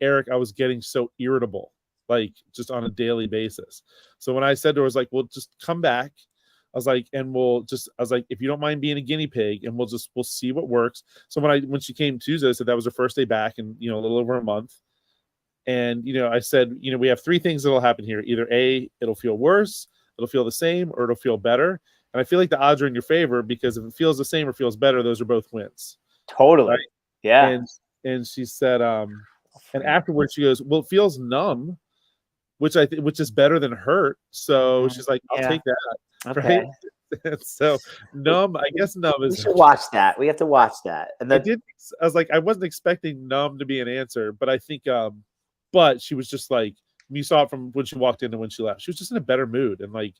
Eric, I was getting so irritable, like just on a daily basis. So when I said to her, I was like, well, just come back. I was like, if you don't mind being a guinea pig, and we'll see what works. So when she came Tuesday, I said that was her first day back in, a little over a month. And, I said, we have three things that'll happen here. Either A, it'll feel worse, it'll feel the same, or it'll feel better. And I feel like the odds are in your favor, because if it feels the same or feels better, those are both wins. Totally. Right? Yeah. And she said, and afterwards she goes, well, it feels numb, which is better than hurt. So she's like, I'll take that. Okay. Right? So numb, I guess numb is. We should watch that. We have to watch that. And I was like, I wasn't expecting numb to be an answer, but I think, but she was just like, you saw it from when she walked in to when she left. She was just in a better mood, and like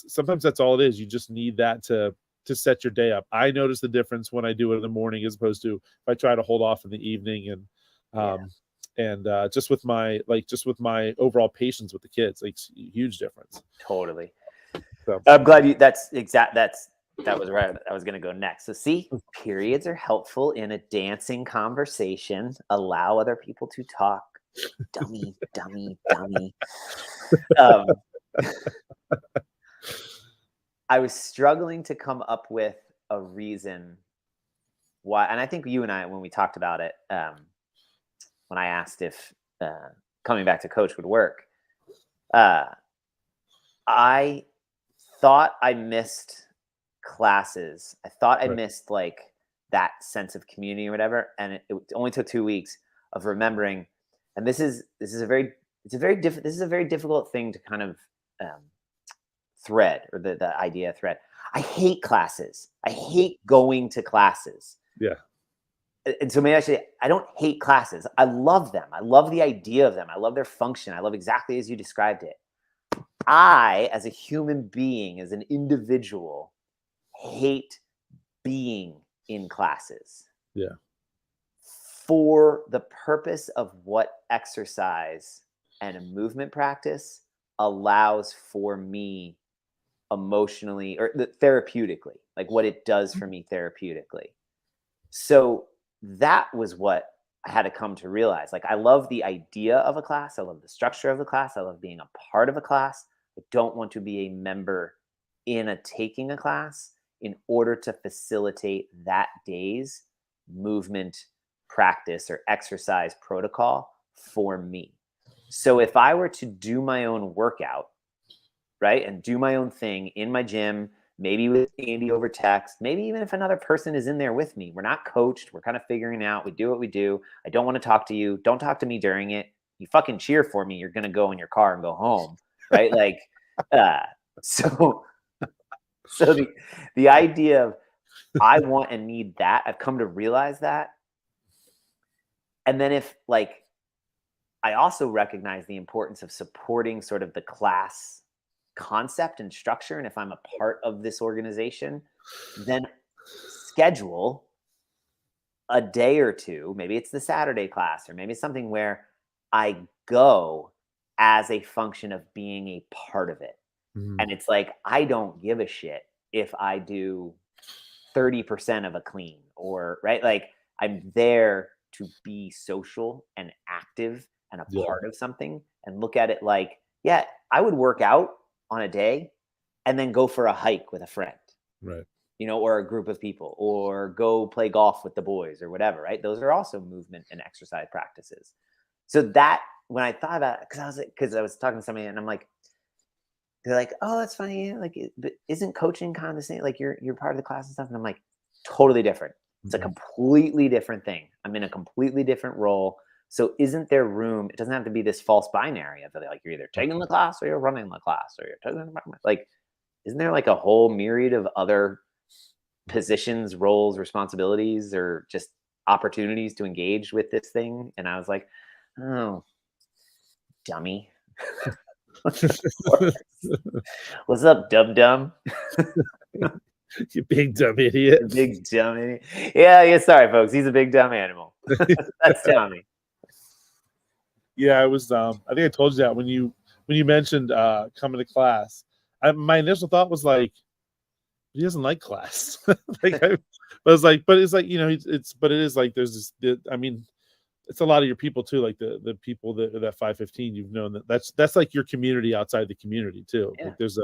sometimes that's all it is. You just need that to set your day up. I notice the difference when I do it in the morning as opposed to if I try to hold off in the evening, and just with my overall patience with the kids, like huge difference. Totally. So. I'm glad that was right. I was going to go next. So see, periods are helpful in a dancing conversation. Allow other people to talk. Dummy. I was struggling to come up with a reason why, and I think you and I, when we talked about it, when I asked if coming back to coach would work, I thought I missed classes. I thought I missed like that sense of community or whatever. And it only took 2 weeks of remembering. And this is a very difficult thing to kind of thread, or the idea thread. I hate classes. I hate going to classes. Yeah. And so maybe I don't hate classes. I love them. I love the idea of them. I love their function. I love exactly as you described it. I, as a human being, as an individual, hate being in classes. Yeah. For the purpose of what exercise and a movement practice allows for me emotionally or therapeutically, like what it does for me therapeutically. So that was what I had to come to realize. Like, I love the idea of a class. I love the structure of the class. I love being a part of a class. I don't want to be a member in taking a class in order to facilitate that day's movement practice or exercise protocol for me. So if I were to do my own workout, right, and do my own thing in my gym, maybe with Andy over text, maybe even if another person is in there with me, we're not coached, we're kind of figuring out, we do what we do. I don't want to talk to you. Don't talk to me during it. you fucking cheer for me, you're gonna go in your car and go home, right? Like, so the idea of I want and need that, I've come to realize that. And then if like I also recognize the importance of supporting sort of the class concept and structure. And if I'm a part of this organization, then schedule a day or two. Maybe it's the Saturday class, or maybe it's something where I go as a function of being a part of it. Mhm. And it's like, I don't give a shit if I do 30% of a clean, or right. Like, I'm there to be social and active and a Yeah. part of something, and look at it like, yeah, I would work out on a day and then go for a hike with a friend, Right. or a group of people, or go play golf with the boys or whatever, right? Those are also movement and exercise practices. So that, when I thought about it, because I was talking to somebody and I'm like, they're like, oh, that's funny. Like, but isn't coaching kind of the same? Like, you're part of the class and stuff. And I'm like, totally different. It's a Mhm. completely different thing. I'm in a completely different role. So isn't there room? It doesn't have to be this false binary of like, you're either taking the class or you're running the class, or you're taking like, isn't there like a whole myriad of other positions, roles, responsibilities, or just opportunities to engage with this thing? And I was like, oh, dummy. What's up, dum dum? You big dumb idiot. Big dummy. Yeah. Sorry, folks. He's a big dumb animal. That's Tommy. Yeah, I was. I think I told you that when you mentioned coming to class. My initial thought was like, he doesn't like class. Like, I was like, but it's like, but it is like there's this. I mean, it's a lot of your people too, like the people that 515. You've known that's like your community outside the community too. Yeah. Like there's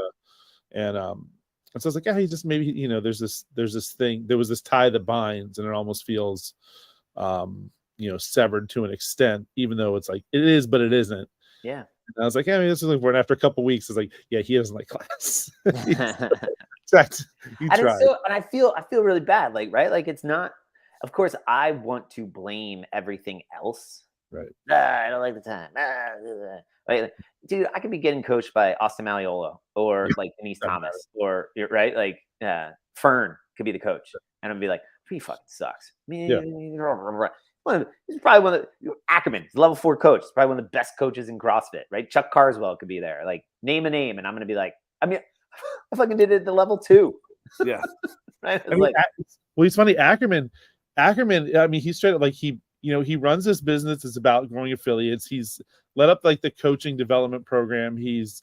and so I was like, yeah, he just maybe there's this thing. There was this tie that binds, and it almost feels severed to an extent, even though it's like it is, but it isn't. Yeah. And I was like, yeah, I mean, this is like, and after a couple of weeks, it's like, yeah, he doesn't like class. He And tried. and I feel really bad, like, right? Like, it's not, of course, I want to blame everything else. Right. I don't like the time. Like, dude, I could be getting coached by Austin Malleolo or like Denise Thomas, or right, like Fern could be the coach, and I'm be like, he fucking sucks. Yeah. He's probably one of Ackerman, he's a level 4 coach. He's probably one of the best coaches in CrossFit, right? Chuck Carswell could be there. Like, name a name, and I'm gonna be like, I mean, I fucking did it at the level 2. Yeah. Right? I mean, Like, well, he's funny. Ackerman. I mean, he's straight up like he runs this business. It's about growing affiliates. He's led up like the coaching development program. He's,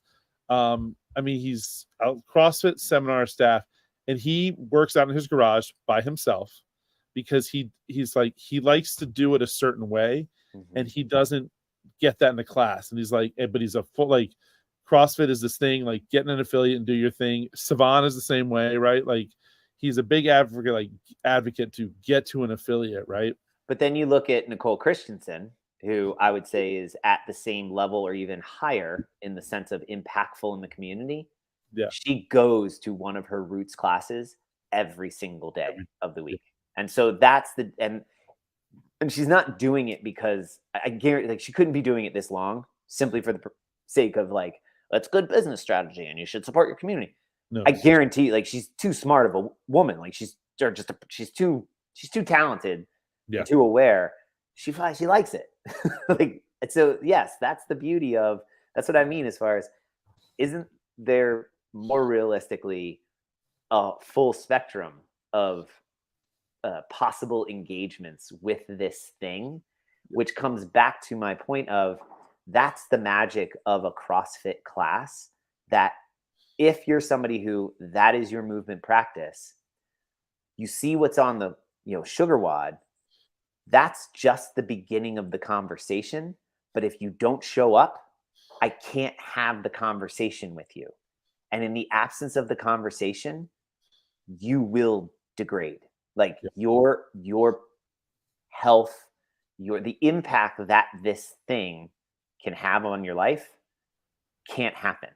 he's a CrossFit seminar staff, and he works out in his garage by himself because he's like, he likes to do it a certain way, and he doesn't get that in the class. And he's like, but he's a full, like, CrossFit is this thing, like, get an affiliate and do your thing. Savan is the same way, right? Like, he's a big advocate to get to an affiliate, right? But then you look at Nicole Christensen, who I would say is at the same level or even higher in the sense of impactful in the community. Yeah. She goes to one of her roots classes every single day of the week. And so that's and she's not doing it because I guarantee, like, she couldn't be doing it this long simply for the sake of like, that's good business strategy and you should support your community. No. I guarantee, like, she's too smart of a woman. Like, she's too talented, too aware. She likes it. Like, so yes, that's the beauty of, that's what I mean as far as, isn't there more realistically a full spectrum of possible engagements with this thing, which comes back to my point of, that's the magic of a CrossFit class, that if you're somebody who that is your movement practice, you see what's on the sugar wad, that's just the beginning of the conversation. But if you don't show up, I can't have the conversation with you. And in the absence of the conversation, you will degrade. Like, your health, the impact that this thing can have on your life can't happen.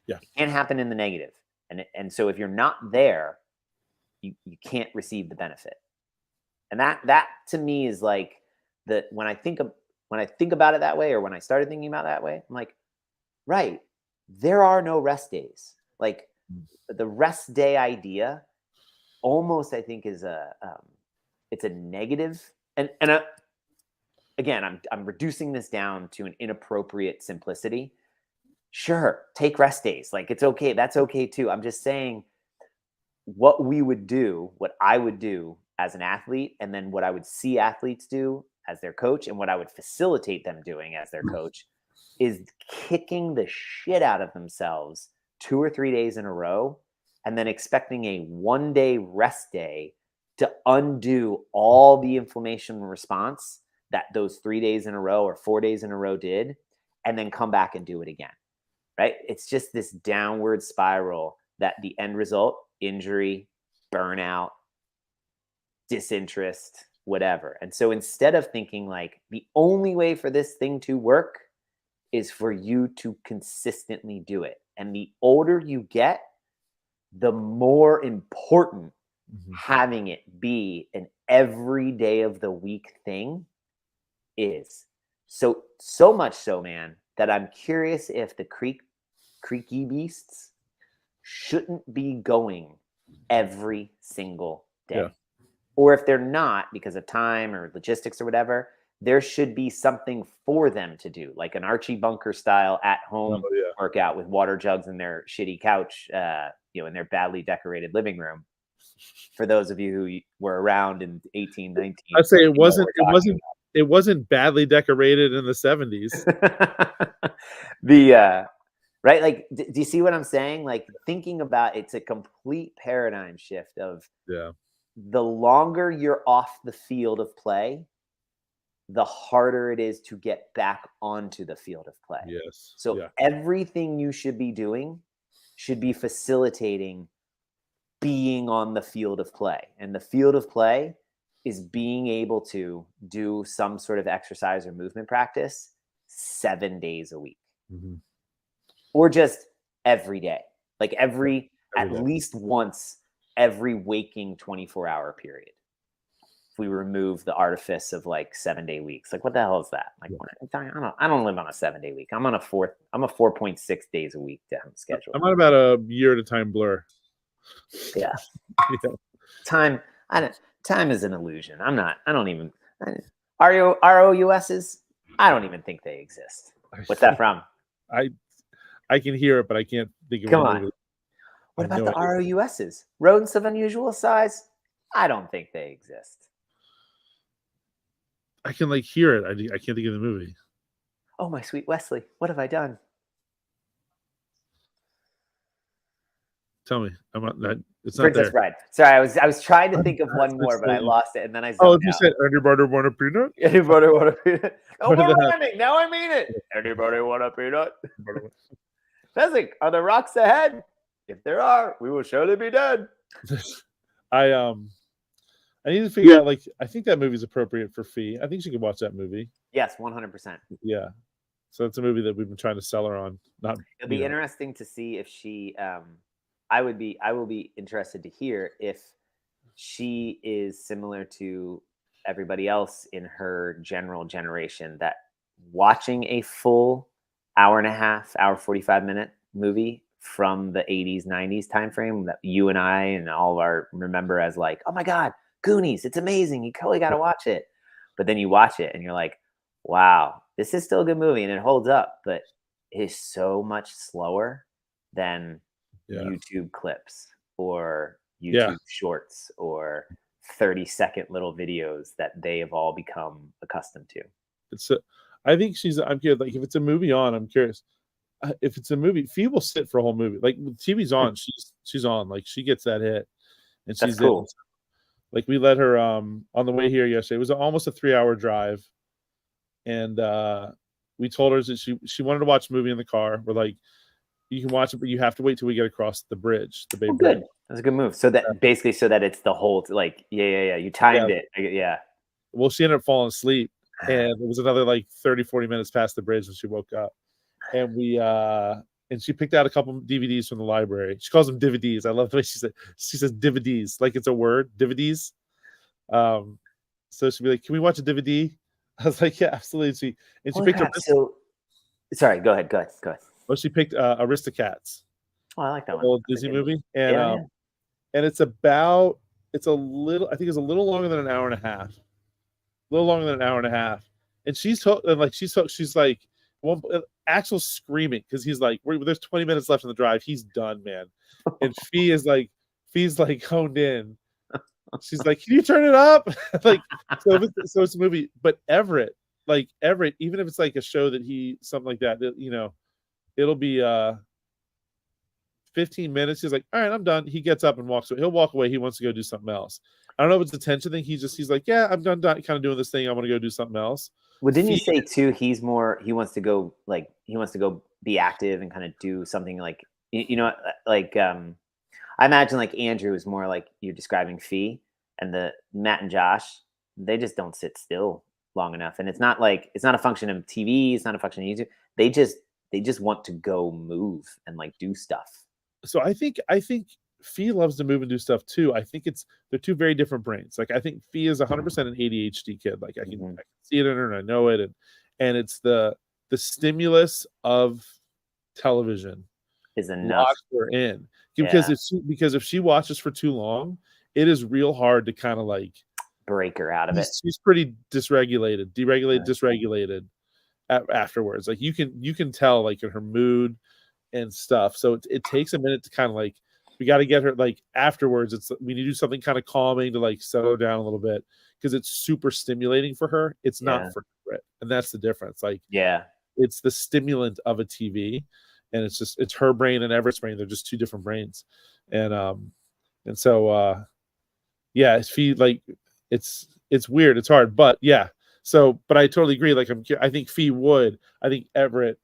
Yeah. It can't happen in the negative. And so if you're not there, you can't receive the benefit. And that to me is like, when I think of when I think about it that way, or when I started thinking about it that way, I'm like, right, there are no rest days. Like the rest day idea almost, I think, is it's a negative. And again, I'm reducing this down to an inappropriate simplicity. Sure, take rest days. Like it's okay. That's okay too. I'm just saying what I would do as an athlete, and then what I would see athletes do as their coach, and what I would facilitate them doing as their coach is kicking the shit out of themselves 2 or 3 days in a row, and then expecting a 1-day rest day to undo all the inflammation response that those 3 days in a row or 4 days in a row did, and then come back and do it again. Right? It's just this downward spiral that the end result, injury, burnout, disinterest, whatever. And so instead of thinking like the only way for this thing to work is for you to consistently do it. And the older you get, the more important having it be an every day of the week thing is. So much so, man, that I'm curious if the Creaky Beasts shouldn't be going every single day. Yeah. Or if they're not, because of time or logistics or whatever, there should be something for them to do, like an Archie Bunker style at home workout with water jugs in their shitty couch, in their badly decorated living room. For those of you who were around in 1819, I'd say it wasn't badly decorated in the 70s. Right? Like, do you see what I'm saying? Like, thinking about it's a complete paradigm shift of the longer you're off the field of play, the harder it is to get back onto the field of play. Yes. So everything you should be doing should be facilitating being on the field of play. And the field of play is being able to do some sort of exercise or movement practice 7 days a week. Or just every day, like at least once every waking 24-hour period. If we remove the artifice of like 7-day weeks, like what the hell is that? Like I don't live on a 7-day week. I'm a 4.6 days a week down schedule. I'm on about a year at a time blur. Yeah. Time is an illusion. ROUSs, I don't even think they exist. What's that from? I can hear it, but I can't think of it. Come on. What about the ROUSs? Rodents of unusual size? I don't think they exist. I can like hear it. I can't think of the movie. Oh, my sweet Wesley. What have I done? Tell me. I'm not that. It's not Princess there. Bride. Sorry, I was trying to think of one more, but I lost it, and then I zoned you out. said anybody want a peanut? Anybody want a peanut? Oh, we're rhyming. Now I mean it. Anybody want a peanut? Fezzik, are the rocks ahead? If there are, we will surely be dead. I need to figure out, like, I think that movie's appropriate for Fee. I think she could watch that movie. Yes, 100%. Yeah. So it's a movie that we've been trying to sell her on. It'll be interesting to see if she I will be interested to hear if she is similar to everybody else in her general generation, that watching a full hour and a half, hour 45-minute movie from the 80s, 90s timeframe that you and I and all of our remember as like, oh my God, Goonies, it's amazing. You totally got to watch it. But then you watch it and you're like, wow, this is still a good movie and it holds up, but it is so much slower than YouTube clips or YouTube shorts or 30-second little videos that they have all become accustomed to. I think I'm curious. Like, if it's a movie on, I'm curious. If it's a movie, Fee will sit for a whole movie. Like, when TV's on, she's on. Like, she gets that hit, and she's cool. Like, we let her on the way here yesterday. It was almost a 3-hour drive, and we told her that she wanted to watch a movie in the car. We're like, you can watch it, but you have to wait till we get across the bridge, the Bay Bridge. That's a good move. So that basically, so that it's the whole like, you timed it. Yeah. Well, she ended up falling asleep, and it was another like 30-40 minutes past the bridge when she woke up. And and she picked out a couple of DVDs from the library. She calls them DVDs. I love the way she says DVDs, like it's a word, DVDs. So she'd be like, "Can we watch a DVD?" I was like, yeah, absolutely. And she Holy picked crap. So, sorry, go ahead. she picked Aristocats, Oh, I like that the one. old That's a Disney good- movie, Yeah, yeah. and it's a little, I think it's a little longer than an hour and a half, a little longer than an hour and a half. And she's hooked, and like she's hooked, she's like one Axel's screaming because he's like, there's 20 minutes left in the drive. He's done, man. And Fee's like honed in. She's like, can you turn it up? Like, so it's a movie. But Everett, even if it's like a show that something like that, it'll be 15 minutes. He's like, all right, I'm done. He gets up and walks away. He'll walk away. He wants to go do something else. I don't know if it's a tension thing. He's like, yeah, I'm done kind of doing this thing. I want to go do something else. Well, didn't you say too? He wants to go be active and kind of do something like I imagine like Andrew is more like you're describing Fee, and the Matt and Josh, they just don't sit still long enough, and it's not a function of TV, it's not a function of YouTube. They just want to go move and like do stuff. So I think Fee loves to move and do stuff too. I think they're two very different brains. Like I think Fee is 100% an ADHD kid. Like I can see it in her and I know it, and it's the stimulus of television is enough. Locks her in because if she watches for too long, it is real hard to kind of like break her out of it. She's pretty dysregulated afterwards. Like you can tell like in her mood and stuff. So it takes a minute to kind of like, we got to get her like afterwards. We need to do something kind of calming to like settle her down a little bit because it's super stimulating for her. It's not for Brit, and that's the difference. Like, it's the stimulant of a TV, and it's her brain and Everett's brain. They're just two different brains, and so it's weird. It's hard, but yeah. So, but I totally agree. Like I think Fee would. I think Everett,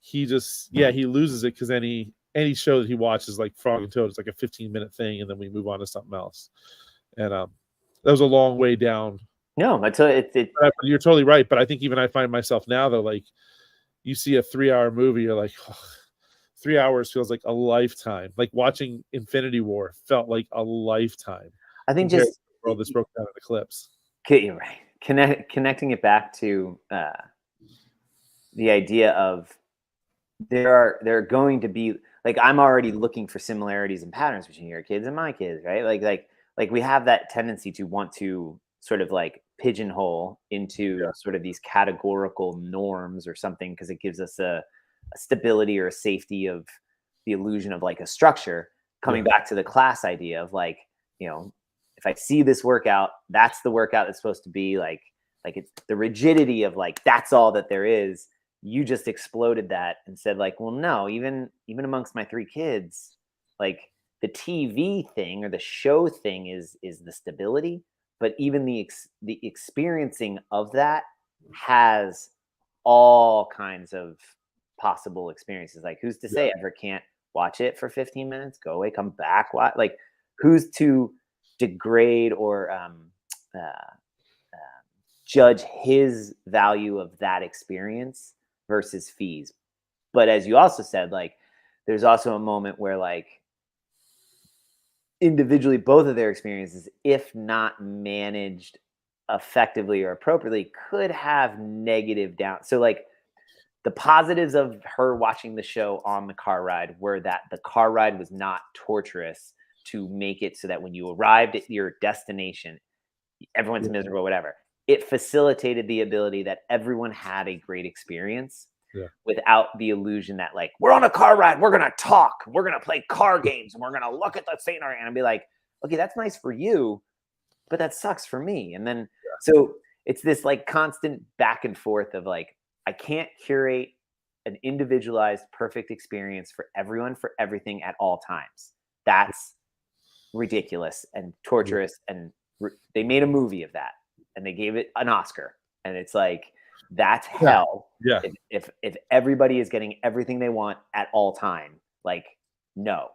he loses it because any show that he watches, like Frog and Toad, it's like a 15-minute thing, and then we move on to something else. And that was a long way down. No, you're totally right. But I think even I find myself now though, like you see a 3-hour movie, you're like, 3 hours feels like a lifetime. Like watching Infinity War felt like a lifetime. I think just the world that's broken down in eclipse. You're right. Connecting it back to the idea of there are going to be, like, I'm already looking for similarities and patterns between your kids and my kids, right? Like we have that tendency to want to sort of like pigeonhole into sort of these categorical norms or something because it gives us a stability or a safety of the illusion of like a structure. Coming back to the class idea of like, if I see this workout, that's the workout that's supposed to be like it's the rigidity of like, that's all that there is. You just exploded that and said like, well, no, even amongst my 3 kids, like the TV thing or the show thing is the stability, but even the experiencing of that has all kinds of possible experiences. Like who's to say Everett can't watch it for 15 minutes, go away, come back, like who's to degrade or judge his value of that experience versus Fees. But as you also said, like there's also a moment where like individually both of their experiences, if not managed effectively or appropriately, could have negative down. So like the positives of her watching the show on the car ride were that the car ride was not torturous to make it so that when you arrived at your destination, everyone's miserable, whatever. It facilitated the ability that everyone had a great experience without the illusion that like, we're on a car ride, we're going to talk, we're going to play car games, and we're going to look at the scenery and be like, okay, that's nice for you, but that sucks for me. And then, so it's this like constant back and forth of like, I can't curate an individualized perfect experience for everyone, for everything at all times. That's ridiculous and torturous. And they made a movie of that and they gave it an Oscar. And it's like, that's hell. Yeah. If everybody is getting everything they want at all time, like, no.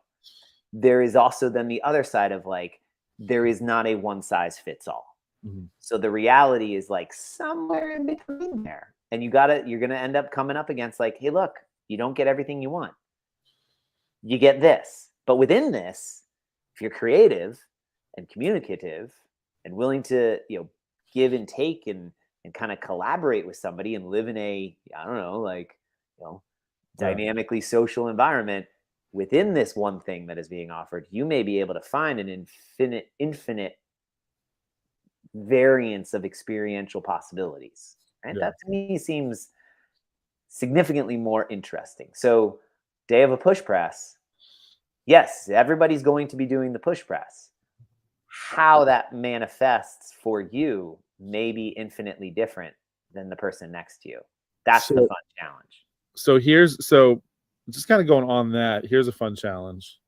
There is also then the other side of like, there is not a one size fits all. Mm-hmm. So the reality is like somewhere in between there. And you're going to end up coming up against like, hey, look, you don't get everything you want. You get this. But within this, if you're creative and communicative and willing to, give and take and and kind of collaborate with somebody and live in a, I don't know, like, dynamically social environment within this one thing that is being offered, you may be able to find an infinite variance of experiential possibilities. Right? Yeah. That to me seems significantly more interesting. So, day of a push press, yes, everybody's going to be doing the push press. How that manifests for you may be infinitely different than the person next to you. That's the fun challenge. So just kind of going on that. Here's a fun challenge.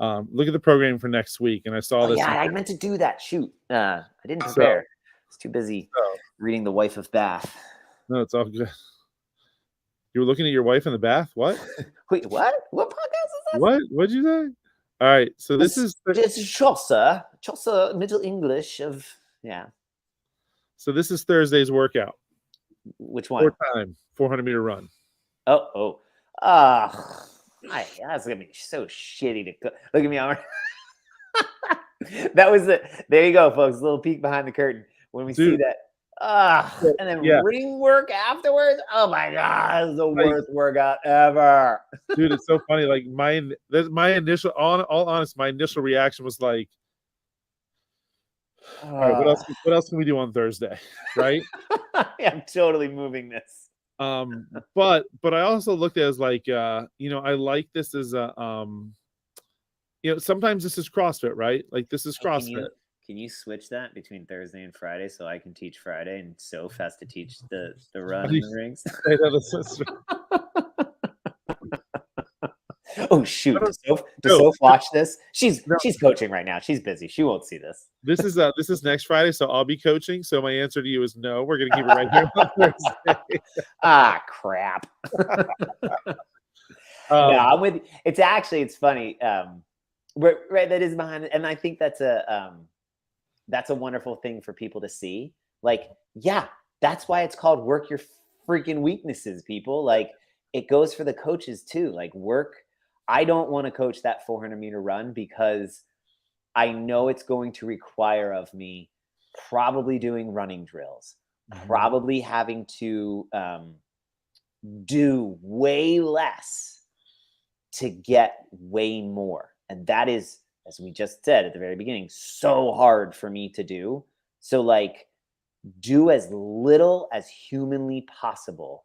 Look at the programming for next week, and I saw this. Yeah, I meant to do that. Shoot, I didn't prepare. I was too busy reading The Wife of Bath. No, it's all good. You were looking at your wife in the bath? What? Wait, what? What podcast is this? What? What'd you say? All right, so this is Chaucer, Middle English of So this is Thursday's workout. Which one? 400-meter run. That's gonna be so shitty to cook. Look at me, Amr. That was there you go, folks. A little peek behind the curtain when we see that. And then ring work afterwards. Oh my god, it's the worst workout ever. Dude, it's so funny. Like my initial, all honest, my initial reaction was like, all right, what else can we do on Thursday? Right? I'm totally moving this. But I also looked at it as like, I like this as a, sometimes this is CrossFit, right? Like this is CrossFit. Can you switch that between Thursday and Friday so I can teach Friday and Soph has to teach the run in the rings? Oh shoot! Does Soph watch this? She's coaching right now. She's busy. She won't see this. This is next Friday, so I'll be coaching. So my answer to you is no. We're gonna keep it right here on Thursday. Crap. No, I'm with you. It's funny. Right, that is behind it, and I think that's a wonderful thing for people to see. Like, that's why it's called work your freaking weaknesses, people. Like, it goes for the coaches too. Like, I don't want to coach that 400-meter run because I know it's going to require of me probably doing running drills, probably having to do way less to get way more. And that is, as we just said at the very beginning, so hard for me to do. So like, do as little as humanly possible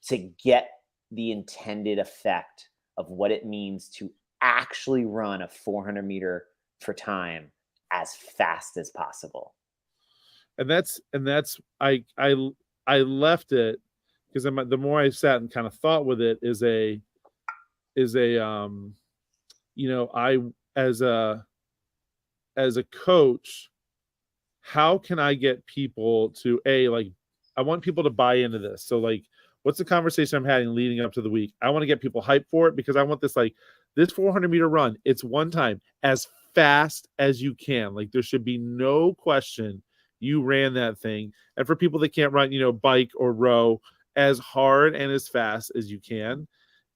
to get the intended effect of what it means to actually run a 400-meter for time as fast as possible. And that's I left it because the more I sat and kind of thought with it is a I as a coach, how can I get people to I want people to buy into this. So like, what's the conversation I'm having leading up to the week? I want to get people hyped for it because I want this 400-meter run. It's one time as fast as you can. Like there should be no question you ran that thing. And for people that can't run, bike or row, as hard and as fast as you can.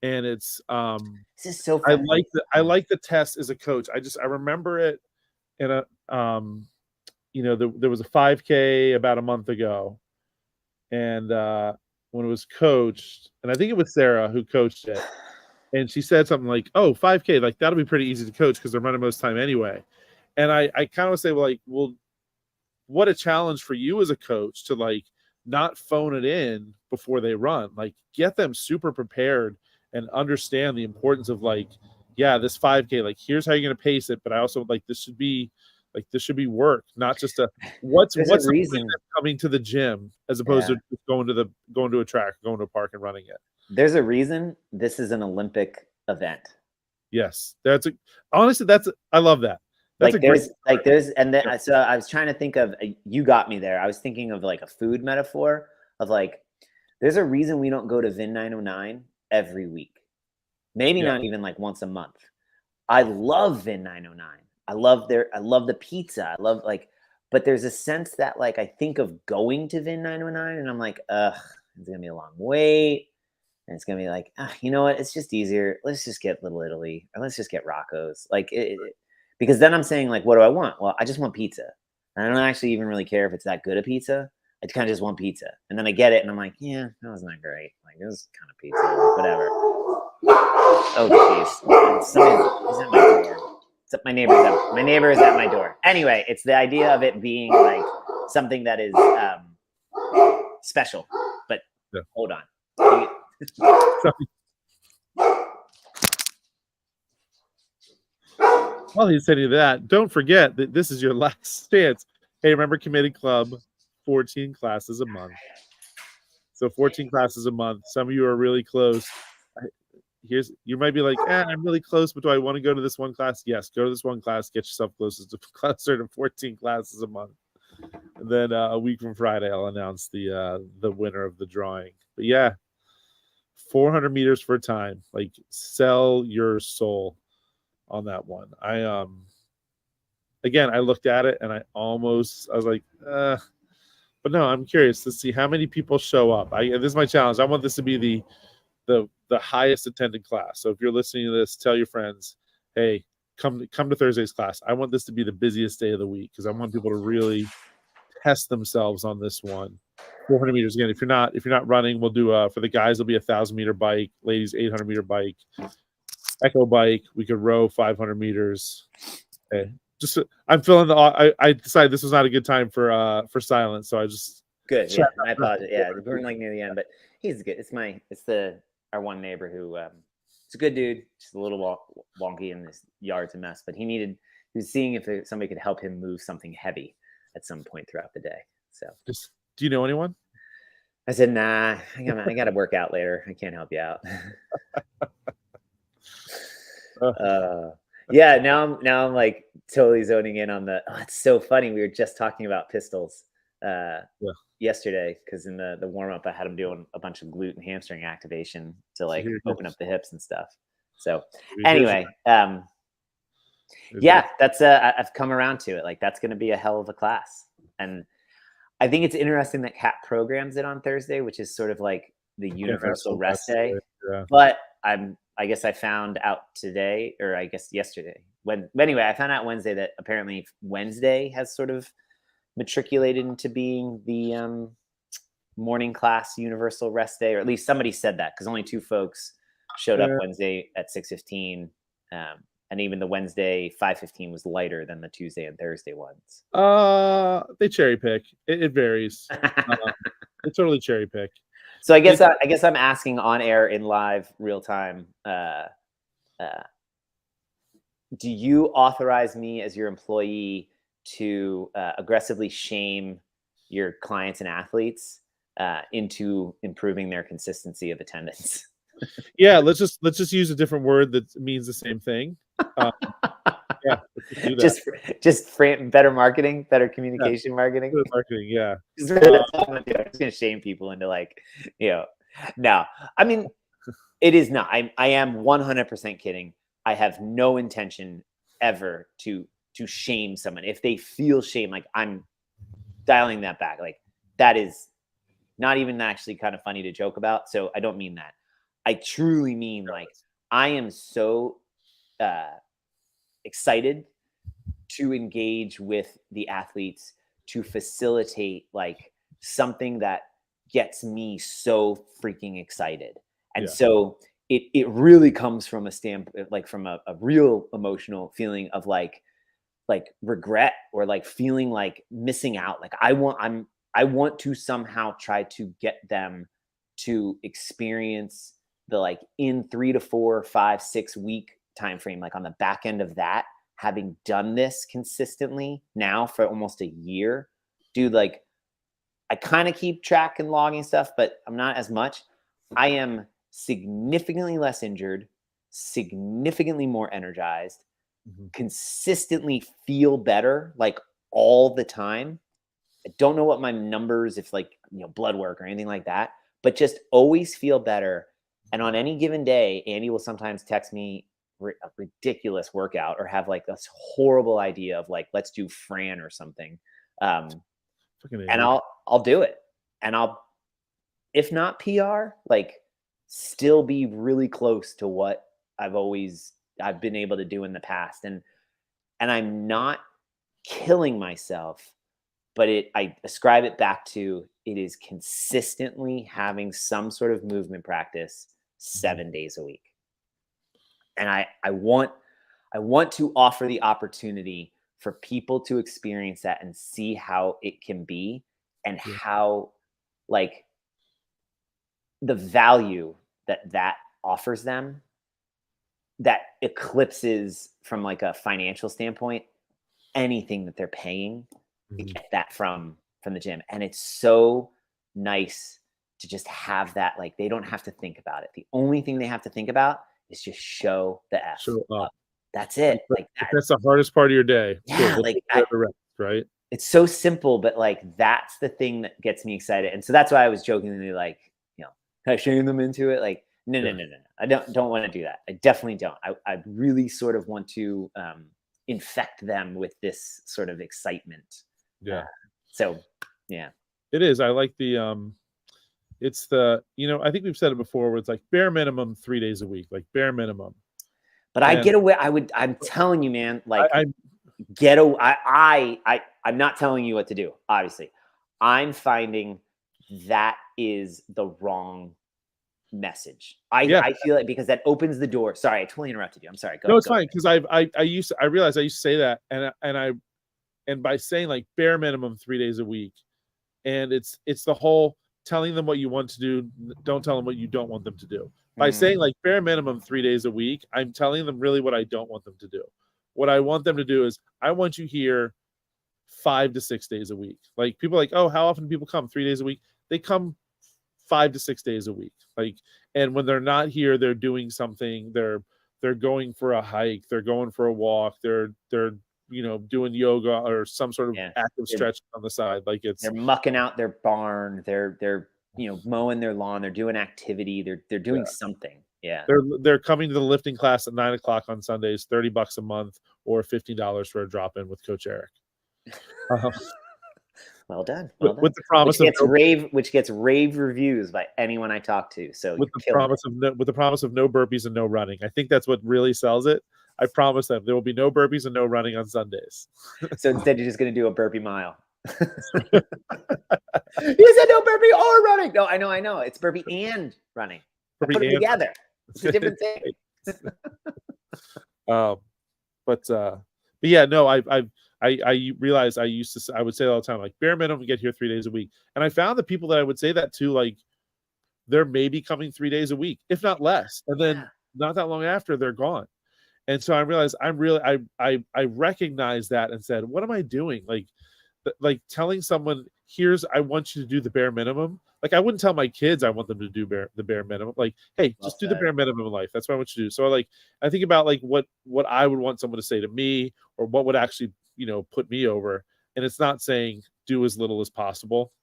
And it's this is so fun. I like the test as a coach. I remember it in a there was a 5K about a month ago, and when it was coached, and I think it was Sarah who coached it, and she said something like, "Oh, 5K, like that'll be pretty easy to coach because they're running most time anyway." And I kind of would say, well, what a challenge for you as a coach to not phone it in before they run. Like get them super prepared and understand the importance of this 5K, here's how you're going to pace it. But I also this should be work, not just what's the reason coming to the gym as opposed to just going to a track, going to a park and running it. There's a reason this is an Olympic event. Yes. Honestly, I love that. So I was trying to think of, you got me there. I was thinking of a food metaphor of there's a reason we don't go to Vin 909 every week. Maybe not even once a month. I love Vin 909. I love the pizza. I love but there's a sense that I think of going to Vin 909 and I'm it's gonna be a long wait. And it's gonna be you know what? It's just easier. Let's just get Little Italy or let's just get Rocco's. Because then I'm saying what do I want? Well, I just want pizza. And I don't actually even really care if it's that good a pizza. I kind of just want pizza. And then I get it and I'm like, yeah, that was not great. Like, it was kind of pizza, whatever. Oh, jeez. He's at my door. My neighbor is at my door. Anyway, it's the idea of it being like something that is special. But hold on. While he's saying that, don't forget that this is your last chance. Hey, remember Committed Club, 14 classes a month. So 14 classes a month. Some of you are really close. You might be like, I'm really close, but do I want to go to this one class? Yes, go to this one class. Get yourself closer to 14 classes a month. And then a week from Friday, I'll announce the winner of the drawing. But yeah, 400 meters for time. Like, sell your soul on that one. I looked at it and I was like, but no, I'm curious to see how many people show up. This is my challenge. I want this to be the highest attended class. So if you're listening to this, tell your friends, hey, come to Thursday's class. I want this to be the busiest day of the week because I want people to really test themselves on this one. 400 meters again. If you're not running, we'll do for the guys, it'll be 1,000-meter bike, ladies 800-meter bike, echo bike. We could row 500 meters. Okay. I'm feeling I decided this was not a good time for silence, so I just good. Yeah, I apologize. Yeah, we're like near the end, but he's good. It's our one neighbor who it's a good dude, just a little wonky in this yard's a mess, but he was seeing if somebody could help him move something heavy at some point throughout the day. So, do you know anyone? I said, nah, I got to work out later. I can't help you out. Yeah, now I'm like totally zoning in on it's so funny. We were just talking about pistols yesterday because in the warm-up I had him doing a bunch of glute and hamstring activation to like open up the hips and stuff. So anyway, that's I've come around to it. Like, that's going to be a hell of a class. And I think it's interesting that CAP programs it on Thursday, which is sort of like the universal rest day. Yeah. But I guess I found out today, or I guess yesterday. Anyway, I found out Wednesday that apparently Wednesday has sort of matriculated into being the morning class universal rest day, or at least somebody said that, because only 2 folks showed up Wednesday at 6:15, and even the Wednesday 5:15 was lighter than the Tuesday and Thursday ones. They cherry pick. It varies. They totally cherry pick. So I guess I'm asking on air in live real time. Do you authorize me as your employee to aggressively shame your clients and athletes into improving their consistency of attendance? Yeah, let's just use a different word that means the same thing. Yeah, just frame better marketing, better communication marketing. Good marketing, yeah. I'm just gonna shame people into like, no. I mean, it is not. I am 100% kidding. I have no intention ever to shame someone. If they feel shame, like, I'm dialing that back. Like, that is not even actually kind of funny to joke about. So I don't mean that. I truly mean, like, I am so excited to engage with the athletes to facilitate like something that gets me so freaking excited. And so it really comes from a standpoint, like from a real emotional feeling of like regret, or like feeling like missing out. Like, I want to somehow try to get them to experience the, like, in 3 to 4, 5, 6 week time frame, like on the back end of that, having done this consistently now for almost a year, dude, like, I kind of keep track and logging stuff, but I'm not as much. I am significantly less injured, significantly more energized, consistently feel better, like, all the time. I don't know what my numbers, if like, blood work or anything like that, but just always feel better. And on any given day, Andy will sometimes text me a ridiculous workout, or have like this horrible idea of like, let's do Fran or something. And I'll do it. And I'll, if not PR, like, still be really close to what I've been able to do in the past. And I'm not killing myself but I ascribe it back to it is consistently having some sort of movement practice 7 days a week. And I want to offer the opportunity for people to experience that and see how it can be, and how like the value that offers them that eclipses, from like a financial standpoint, anything that they're paying to get that from the gym. And it's so nice to just have that. Like, they don't have to think about it. The only thing they have to think about is just show the F Show up. That's it. Like that's the hardest part of your day. Yeah, Cool. like The rest, right? It's so simple, but like that's the thing that gets me excited. And so that's why I was jokingly like, kind of shame them into it. Like, no. I don't want to do that. I definitely don't. I really sort of want to infect them with this sort of excitement. Yeah. So yeah. It is. I like the it's the, I think we've said it before, where it's like bare minimum 3 days a week, like bare minimum. But I get away. I'm telling you, man, like I'm not telling you what to do. Obviously, I'm finding that is the wrong message. I feel like, because that opens the door. Sorry, I totally interrupted you. I'm sorry. Go it's fine, because I realized I used to say that, and by saying like bare minimum 3 days a week, and it's the whole telling them what you want to do, don't tell them what you don't want them to do. By saying like bare minimum 3 days a week, I'm telling them really what I don't want them to do. What I want them to do is, I want you here 5 to 6 days a week. Like, people are like, oh, how often do people come? 3 days a week? They come 5 to 6 days a week. Like, and when they're not here, they're doing something. They're going for a hike. They're going for a walk. They're doing yoga or some sort of active stretch on the side. Like, they're mucking out their barn. They're mowing their lawn. They're doing activity. They're doing something. Yeah. They're coming to the lifting class at 9 o'clock on Sundays, $30 a month, or $15 for a drop-in with Coach Eric. Well done. With the promise which gets rave reviews by anyone I talk to. So with the promise of no burpees and no running. I think that's what really sells it. I promise them there will be no burpees and no running on Sundays. So instead, you're just going to do a burpee mile. You said no burpee or running. No, I know. It's burpee and running. Put them together. It's a different thing. But yeah, no, I realized I would say all the time, like, bare minimum, get here 3 days a week. And I found the people that I would say that to, like, they're maybe coming 3 days a week, if not less. And then not that long after, they're gone. And so I realized I recognized that and said, what am I doing? Like telling someone, I want you to do the bare minimum. Like, I wouldn't tell my kids I want them to do the bare minimum. Like, hey, just do the bare minimum in life. That's what I want you to do. So I think about like what I would want someone to say to me, or what would actually, put me over. And it's not saying do as little as possible.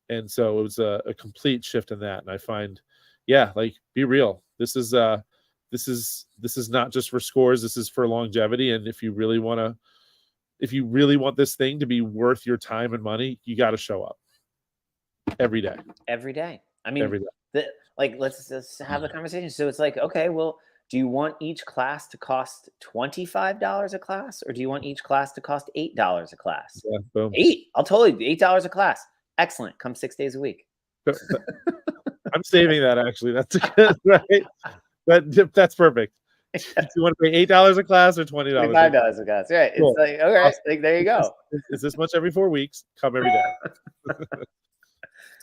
And so it was a complete shift in that. And I find, like, be real. This is not just for scores. This is for longevity. And if you really want this thing to be worth your time and money, you got to show up every day. Every day. I mean, every day. Let's just have the conversation. So it's like, okay, well, do you want each class to cost $25 a class, or do you want each class to cost $8 a class? Yeah, boom. $8. I'll totally do $8 a class. Excellent. Come 6 days a week. I'm saving that, actually. That's good, right? That's perfect. Do you want to pay $8 a class or $20? $25 a class, right? Cool. It's like, all right, like, there you go. Is this much every 4 weeks? Come every day.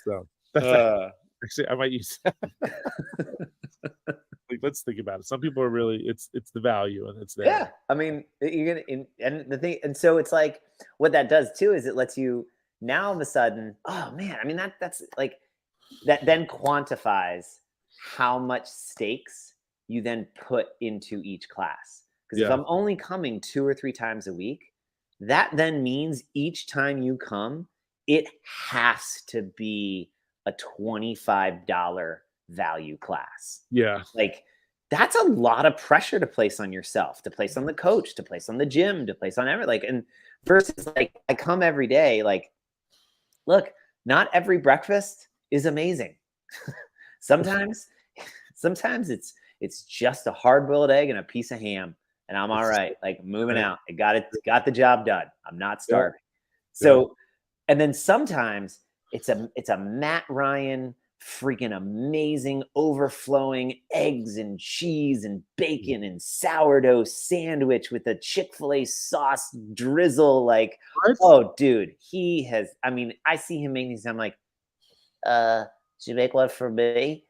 So actually, I might use that. Like, let's think about it. Some people are really, it's the value, and it's there. Yeah, I mean, you're gonna, and the thing, and so it's like, what that does too is it lets you now all of a sudden, oh man, I mean, that's like, that then quantifies how much stakes you then put into each class. Because if I'm only coming 2 or 3 times a week, that then means each time you come, it has to be a $25 value class. Yeah. Like, that's a lot of pressure to place on yourself, to place on the coach, to place on the gym, to place on everything. Like, and versus like, I come every day, like, look, not every breakfast is amazing. Sometimes it's just a hard-boiled egg and a piece of ham, and I'm all right. Like, moving out. I got the job done. I'm not starving. So, And then sometimes it's a Matt Ryan freaking amazing overflowing eggs and cheese and bacon and sourdough sandwich with a Chick-fil-A sauce drizzle. Like, What? oh, dude, I see him making these. I'm like, should you make one for me?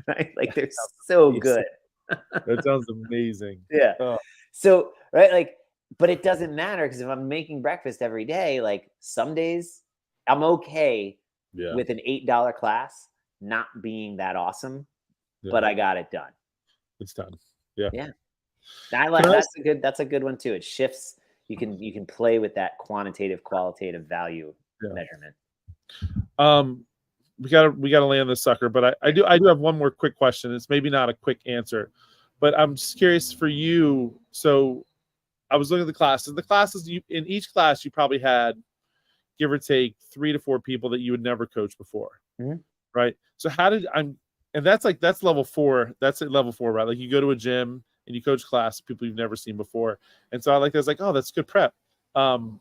Right? Like, they're so good. That sounds amazing. Yeah. Oh. So, right, like, but it doesn't matter because if I'm making breakfast every day, like some days I'm okay Yeah. with an $8 class not being that awesome, Yeah. but I got it done. It's done. Yeah. Yeah. I like that's a good one too. It shifts. You can play with that quantitative, qualitative value measurement. We gotta land this sucker, but I do have one more quick question. It's maybe not a quick answer, but I'm just curious for you. So I was looking at the classes. The classes in each class you probably had, give or take, 3 to 4 people that you would never coach before, right? So and that's level 4. That's at level 4, right? Like you go to a gym and you coach class people you've never seen before, and so I was like, oh, that's good prep. How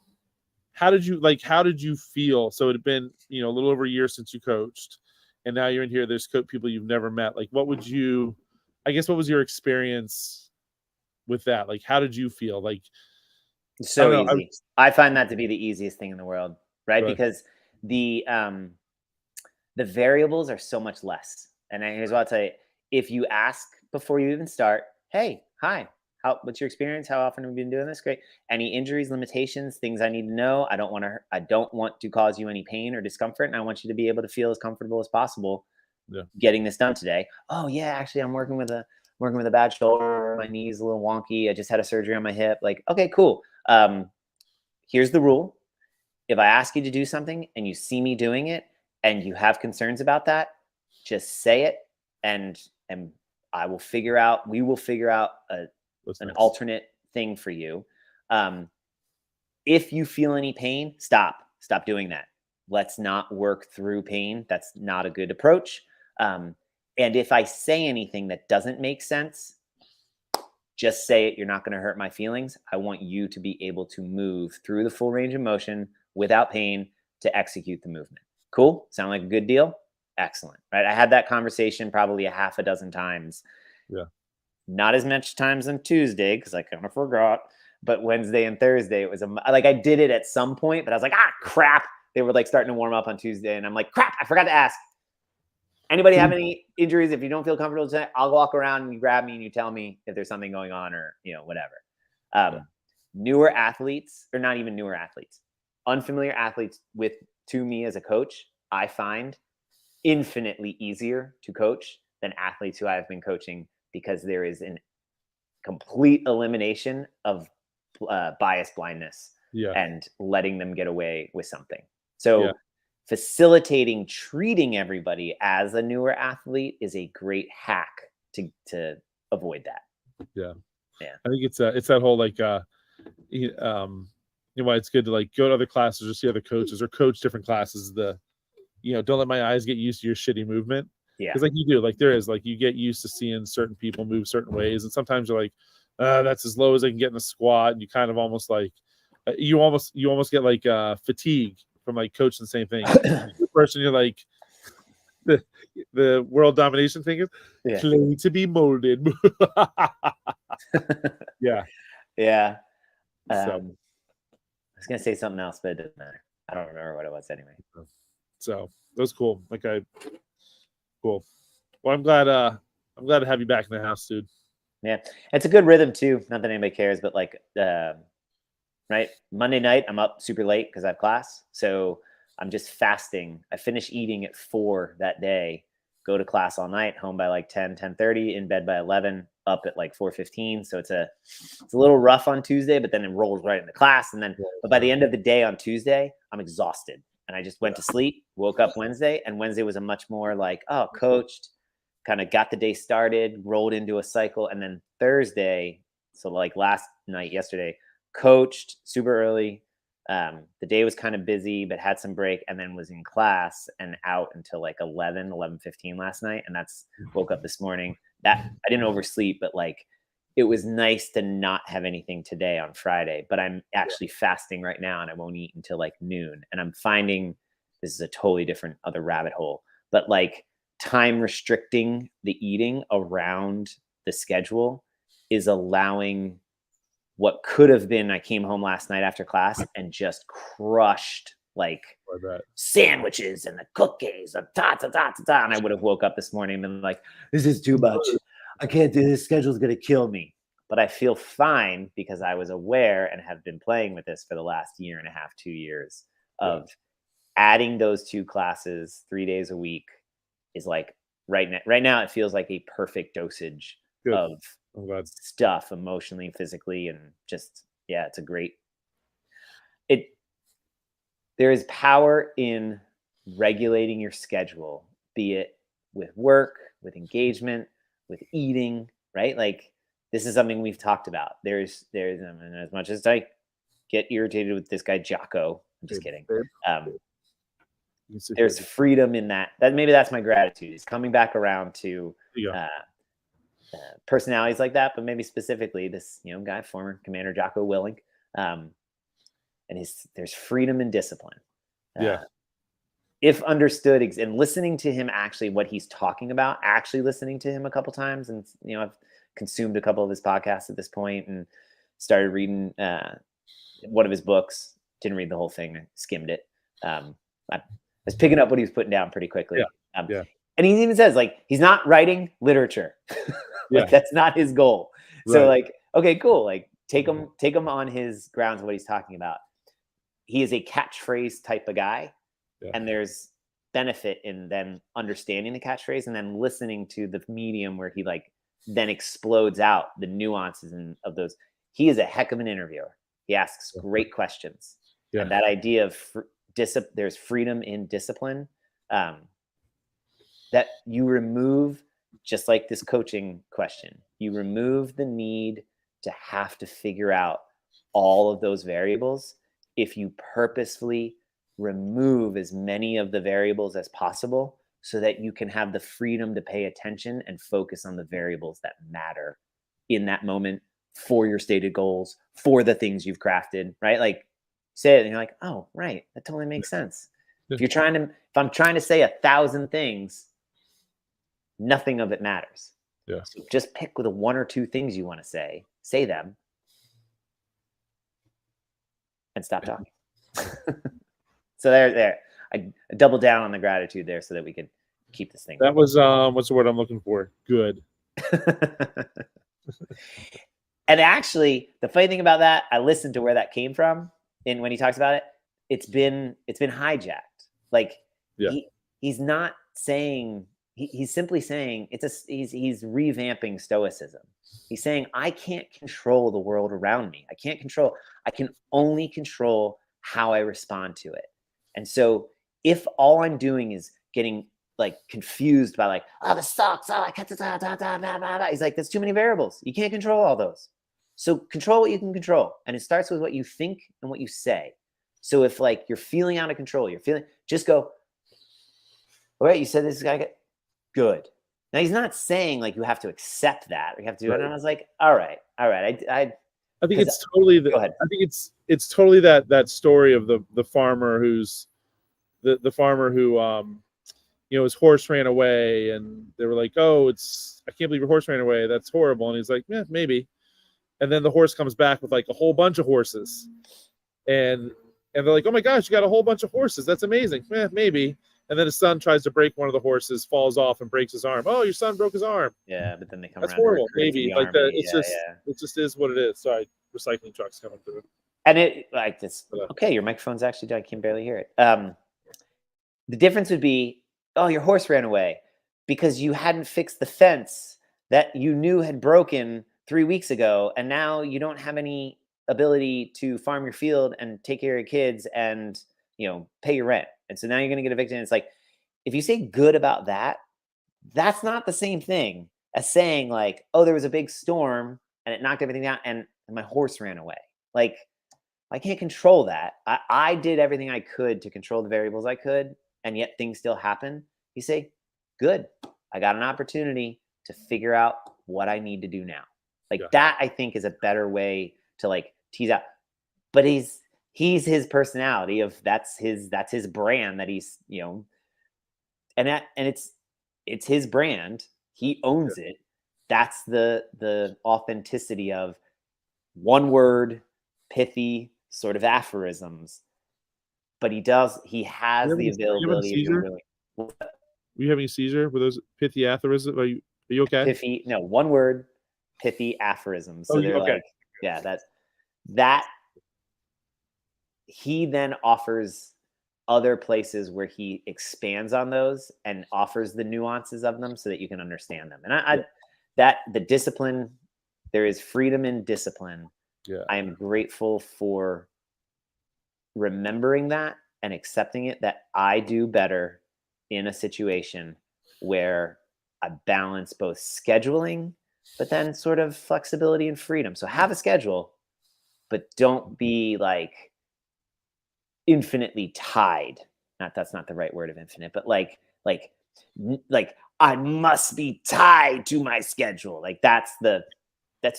did you feel? So it had been, a little over a year since you coached, and now you're in here. There's people you've never met. Like, what was your experience with that? Like, how did you feel? Like, so easy. I find that to be the easiest thing in the world, right? Because the variables are so much less. And here's what I'll tell you. If you ask before you even start, hey, hi, what's your experience? How often have you been doing this? Great. Any injuries, limitations, things I need to know? I don't want to cause you any pain or discomfort, and I want you to be able to feel as comfortable as possible getting this done today. Oh yeah, actually I'm working with a bad shoulder. My knee's a little wonky. I just had a surgery on my hip. Like, okay, cool. Here's the rule. If I ask you to do something and you see me doing it and you have concerns about that, just say it, and we will figure out an alternate thing for you. If you feel any pain, stop doing that. Let's not work through pain. That's not a good approach. And if I say anything that doesn't make sense, just say it. You're not going to hurt my feelings. I want you to be able to move through the full range of motion without pain to execute the movement. Cool? Sound like a good deal? Excellent. Right? I had that conversation probably a half a dozen times. Yeah. Not as much times on Tuesday because I kind of forgot, but Wednesday and Thursday it was I did it at some point, but I was like, crap. They were like starting to warm up on Tuesday, and I'm like, crap, I forgot to ask. Anybody have any injuries? If you don't feel comfortable tonight, I'll walk around and you grab me and you tell me if there's something going on or, whatever. Newer athletes, or not even newer athletes, unfamiliar athletes to me as a coach, I find infinitely easier to coach than athletes who I've been coaching, because there is an complete elimination of bias blindness and letting them get away with something. So facilitating treating everybody as a newer athlete is a great hack to avoid that. Yeah. I think it's that whole it's good to go to other classes or see other coaches or coach different classes. Don't let my eyes get used to your shitty movement. Yeah. Because you do, there is you get used to seeing certain people move certain ways, and sometimes you're like, that's as low as I can get in a squat, and you kind of almost you almost get fatigue from coaching the same thing. The person you're the world domination thing is clay to be molded. Yeah. I was gonna say something else, but it doesn't matter. I don't remember what it was anyway. So that was cool. Cool. Well, I'm glad to have you back in the house, dude. Yeah, it's a good rhythm too. Not that anybody cares, but right, Monday night I'm up super late because I have class, so I'm just fasting. I finish eating at 4 that day, go to class all night, home by 10:30, in bed by 11, up at 4:15. So it's a little rough on Tuesday, but then it rolls right into class, and then but by the end of the day on Tuesday, I'm exhausted. And I just went to sleep, woke up Wednesday, and Wednesday was a much more coached, kind of got the day started, rolled into a cycle. And then Thursday, so last night, yesterday, coached super early. The day was kind of busy, but had some break, and then was in class and out until 11:15 last night. And woke up this morning. That I didn't oversleep, but it was nice to not have anything today on Friday, but I'm actually fasting right now and I won't eat until like noon. And I'm finding this is a totally different other rabbit hole, but like time restricting the eating around the schedule is allowing what could have been, I came home last night after class and just crushed like Or that. sandwiches and the cookies and and I would have woke up this morning and been like, this is too much. I can't do this. Schedule's going to kill me. But I feel fine because I was aware and have been playing with this for the last year and a half, 2 years of adding those 2 classes 3 days a week is like right now it feels like a perfect dosage Good. of I'm glad. stuff emotionally, physically, and just, yeah, it's a great, there is power in regulating your schedule, be it with work, with engagement, with eating, right? Like this is something we've talked about. There's and as much as I get irritated with this guy Jocko, I'm just kidding. There's freedom in that. Maybe that's my gratitude. Is coming back around to personalities like that, but maybe specifically this guy, former Commander Jocko Willink, and there's freedom and discipline. If understood and listening to him, actually what he's talking about, actually listening to him a couple times, and I've consumed a couple of his podcasts at this point and started reading one of his books. Didn't read the whole thing, I skimmed it. I was picking up what he was putting down pretty quickly. And he even says like he's not writing literature. Like that's not his goal. So like, okay, cool. Like take him on his grounds of what he's talking about. He is a catchphrase type of guy. And there's benefit in then understanding the catchphrase and then listening to the medium where he like then explodes out the nuances of those. He is a heck of an interviewer. He asks great questions. And that idea of there's freedom in discipline, that you remove, just like this coaching question, you remove the need to have to figure out all of those variables if you purposefully remove as many of the variables as possible so that you can have the freedom to pay attention and focus on the variables that matter in that moment for your stated goals, for the things you've crafted, right? Like say it and you're like, oh, right. That totally makes sense. If I'm trying to say 1,000 things, nothing of it matters. So just pick the 1 or 2 things you want to say them, and stop talking. So there. I double down on the gratitude there so that we could keep this thing. That was what's the word I'm looking for? Good. And actually, the funny thing about that, I listened to where that came from, and when he talks about it, it's been hijacked. Like he's not saying. He's simply saying he's revamping stoicism. He's saying, I can't control the world around me. I can only control how I respond to it. And so if all I'm doing is getting like confused by like, oh, this sucks. Oh, he's like, there's too many variables. You can't control all those. So control what you can control. And it starts with what you think and what you say. So if like you're feeling out of control, just go, all right, you said this guy good. Now he's not saying like you have to accept that or you have to do it. And I was like, all right. I think it's totally go ahead. I think it's totally that story of the farmer who's the farmer who his horse ran away and they were like, oh, I can't believe your horse ran away. That's horrible. And he's like, yeah, maybe. And then the horse comes back with like a whole bunch of horses. And they're like, oh my gosh, you got a whole bunch of horses. That's amazing. Maybe. And then his son tries to break one of the horses, falls off, and breaks his arm. Oh, your son broke his arm. Yeah, but then they come. That's around horrible. Maybe like that. It just is what it is. Sorry, recycling trucks coming through. And it like this. Okay, your microphone's actually done. I can barely hear it. The difference would be, oh, your horse ran away because you hadn't fixed the fence that you knew had broken 3 weeks ago, and now you don't have any ability to farm your field and take care of your kids and pay your rent. And so now you're going to get evicted. And it's like, if you say good about that, that's not the same thing as saying like, oh, there was a big storm and it knocked everything down and my horse ran away. Like, I can't control that. I did everything I could to control the variables I could, and yet things still happen. You say, good, I got an opportunity to figure out what I need to do now. Like Yeah. that, I think, is a better way to like tease out. But he's his personality of that's his brand that he's, you know, and it's his brand. He owns it. That's the authenticity of one word, pithy sort of aphorisms. But he has the You having a availability if you're seizure? willing. Were you having a seizure? Were those pithy aphorisms? Are you okay? Pithy, no, one word, pithy aphorisms. So Oh, you they're okay? like, yeah, that he then offers other places where he expands on those and offers the nuances of them so that you can understand them. And Yeah. that the discipline, there is freedom in discipline. Yeah. I am grateful for remembering that and accepting it, that I do better in a situation where I balance both scheduling, but then sort of flexibility and freedom. So have a schedule, but don't be like infinitely tied. That's not the right word of infinite, but like I must be tied to my schedule. Like that's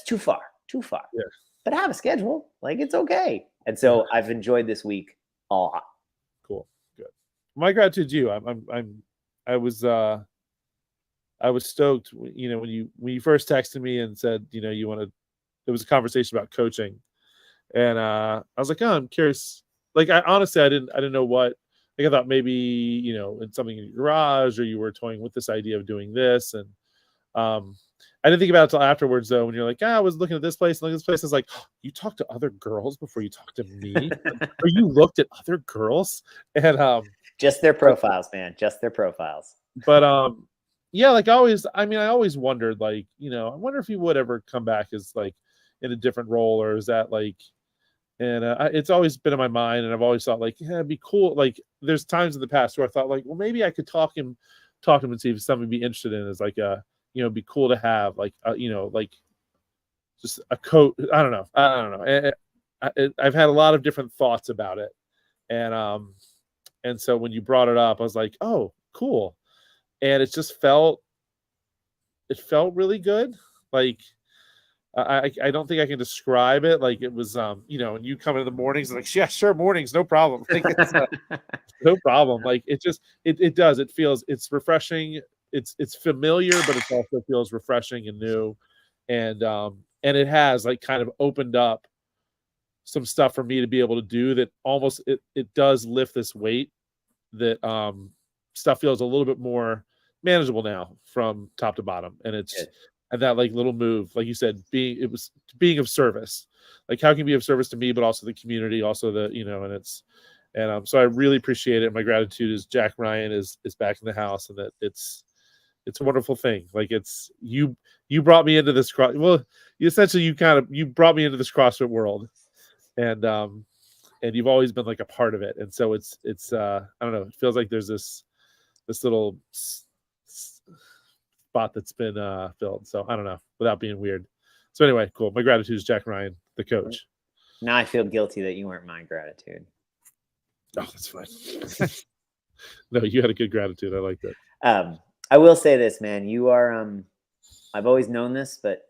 too far. Yeah. But have a schedule. Like it's okay. And so I've enjoyed this week a lot. Cool. Good. My gratitude to you. I was stoked, you know, when you first texted me and said, you know, it was a conversation about coaching. And I was like, oh, I'm curious. Like I honestly I didn't know what. Like I thought maybe, you know, in something in your garage, or you were toying with this idea of doing this. And I didn't think about it until afterwards, though, when you're like, I was looking at this place and looking at this place. I was like, you talked to other girls before you talked to me? Or you looked at other girls? And just their profiles, man. Just their profiles. But yeah, like I always wondered, like, you know, I wonder if he would ever come back as like in a different role, or is that like, and it's always been in my mind, and I've always thought like, yeah, it'd be cool. Like there's times in the past where I thought like, well, maybe I could talk to him and see if something would be interested in as like a, you know, be cool to have like, you know, like just a coat. I don't know. I've had a lot of different thoughts about it. And so when you brought it up, I was like, oh, cool. And it felt really good. Like, I don't think I can describe it. Like it was, you know, and you come in the mornings and like, yeah, sure. Mornings, no problem. Like, it's, no problem. Like it does. It's refreshing. It's familiar, but it also feels refreshing and new. And it has like kind of opened up some stuff for me to be able to do that almost, it does lift this weight that, stuff feels a little bit more manageable now from top to bottom. And it's, and that like little move, like you said, being of service, like how can you be of service to me, but also the community, also the, you know, and so I really appreciate it. My gratitude is Jack Ryan is back in the house, and that it's a wonderful thing. Like it's, you brought me into this you brought me into this CrossFit world, and you've always been like a part of it. And so it's I don't know, it feels like there's this little spot that's been filled. So I don't know, without being weird. So anyway, cool. My gratitude is Jack Ryan, the coach. Now I feel guilty that you weren't my gratitude. Oh, that's fine. No, you had a good gratitude. I like that. I will say this, man. You are I've always known this, but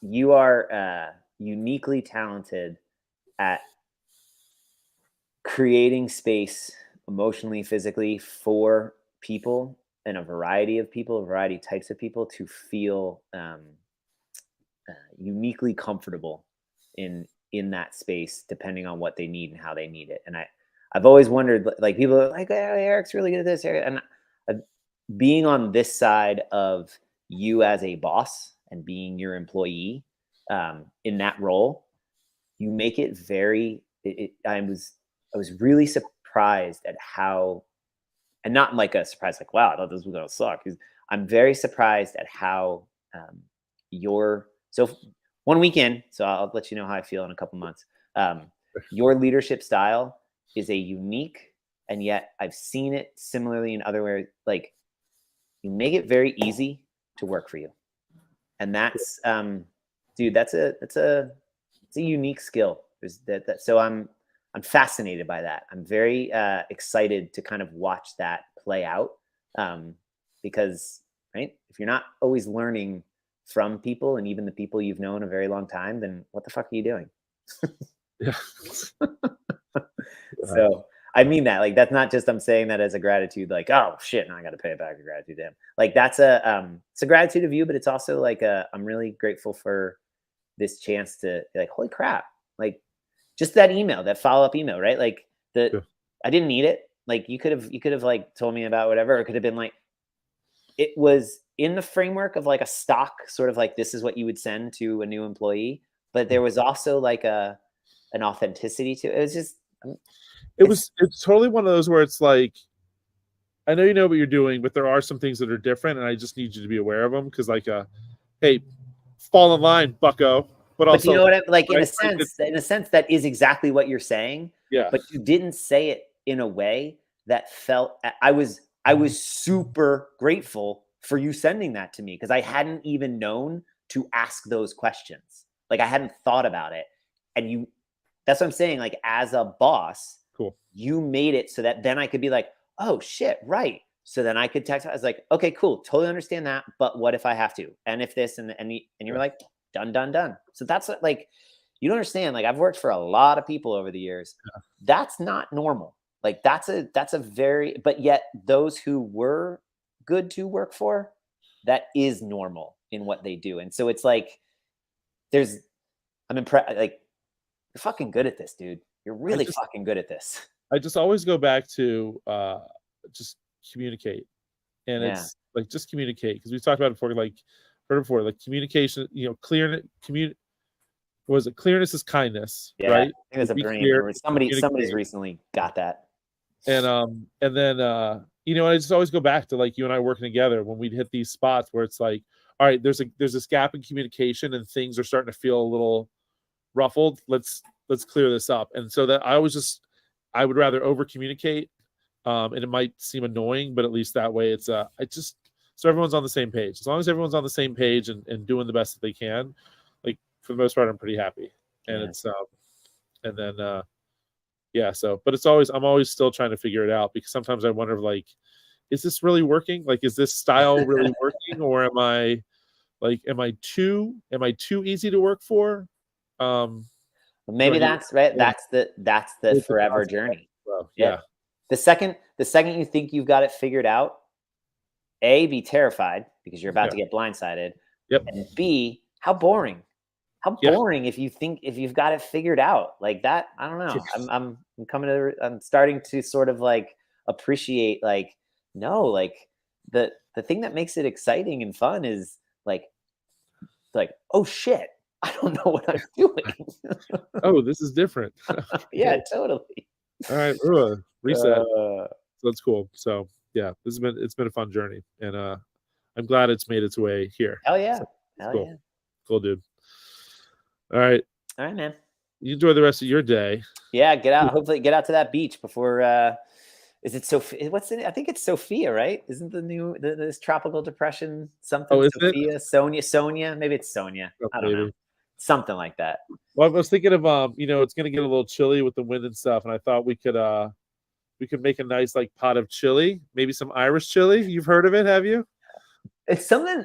you are uniquely talented at creating space emotionally, physically, for people, and a variety of types of people, to feel uniquely comfortable in that space, depending on what they need and how they need it. And I've always wondered, like people are like, oh, Eric's really good at this, and being on this side of you as a boss and being your employee, in that role, you make it very. I was really surprised at how, and not like a surprise like, wow, I thought this was gonna suck. I'm very surprised at how so 1 weekend. So I'll let you know how I feel in a couple months. Your leadership style is a unique, and yet I've seen it similarly in other ways. Like you make it very easy to work for you, and that's dude, it's a unique skill. So I'm fascinated by that. I'm very excited to kind of watch that play out, because right, if you're not always learning from people, and even the people you've known a very long time, then what the fuck are you doing? Yeah. So I mean that, like, that's not just I'm saying that as a gratitude, like, oh shit, now I got to pay it back a gratitude to him. Like that's it's a gratitude of you, but it's also like I'm really grateful for this chance to like, holy crap, like just that email, that follow-up email, right? Like I didn't need it. Like you could have like told me about whatever. It could have been like, it was in the framework of like a stock sort of like, this is what you would send to a new employee, but there was also like an authenticity to it. It was just, it's totally one of those where it's like, I know you know what you're doing, but there are some things that are different, and I just need you to be aware of them. Because like, hey, fall in line, bucko. But also, you know what? Like right? in a sense, that is exactly what you're saying. Yeah. But you didn't say it in a way that felt. I was super grateful for you sending that to me, because I hadn't even known to ask those questions. Like I hadn't thought about it, and that's what I'm saying. Like as a boss, cool, you made it so that then I could be like, oh shit, right. So then I could text. I was like, okay, cool, totally understand that. But what if I have to? And if this and you were like, done. So that's what, like, you don't understand. Like I've worked for a lot of people over the years. Yeah. That's not normal. Like that's a very, but yet those who were good to work for, that is normal in what they do. And so it's like, I'm impressed. Like you're fucking good at this, dude. You're really fucking good at this. I just always go back to just communicate, and it's like just communicate, because we talked about it before. Like heard it before, like communication. You know, clearness is kindness, right? I think that's a brilliant. Somebody's recently got that. And then you know, I just always go back to like you and I working together when we'd hit these spots where it's like, all right, there's this gap in communication and things are starting to feel a little ruffled. Let's clear this up. And so that I would rather over communicate, and it might seem annoying, but at least that way it's so everyone's on the same page. As long as everyone's on the same page and doing the best that they can, like for the most part, I'm pretty happy. And it's and then so, but I'm always still trying to figure it out, because sometimes I wonder, like, is this really working? Like, is this style really working, or am I too easy to work for? Maybe that's right. Yeah. That's the forever journey. Well, yeah. The second you think you've got it figured out, A, be terrified because you're about to get blindsided. Yep. And B, how boring. How boring if you've got it figured out like that. I don't know. I'm starting to sort of like appreciate, like, no, like the thing that makes it exciting and fun is like, oh shit, I don't know what I'm doing. Oh, this is different. Yeah, totally. All right, reset. So that's cool. So yeah, it's been a fun journey, and I'm glad it's made its way here. Hell yeah. So, Hell cool. Yeah. Cool, dude. All right, man. You enjoy the rest of your day. Yeah, get out. Hopefully, get out to that beach before. Is it Sophia? What's it? I think it's Sophia, right? Isn't this tropical depression something? Oh, is Sophia, it? Sonia. Maybe it's Sonia. I don't know. Something like that. Well, I was thinking of it's gonna get a little chilly with the wind and stuff, and I thought we could make a nice like pot of chili, maybe some Irish chili. You've heard of it, have you? It's something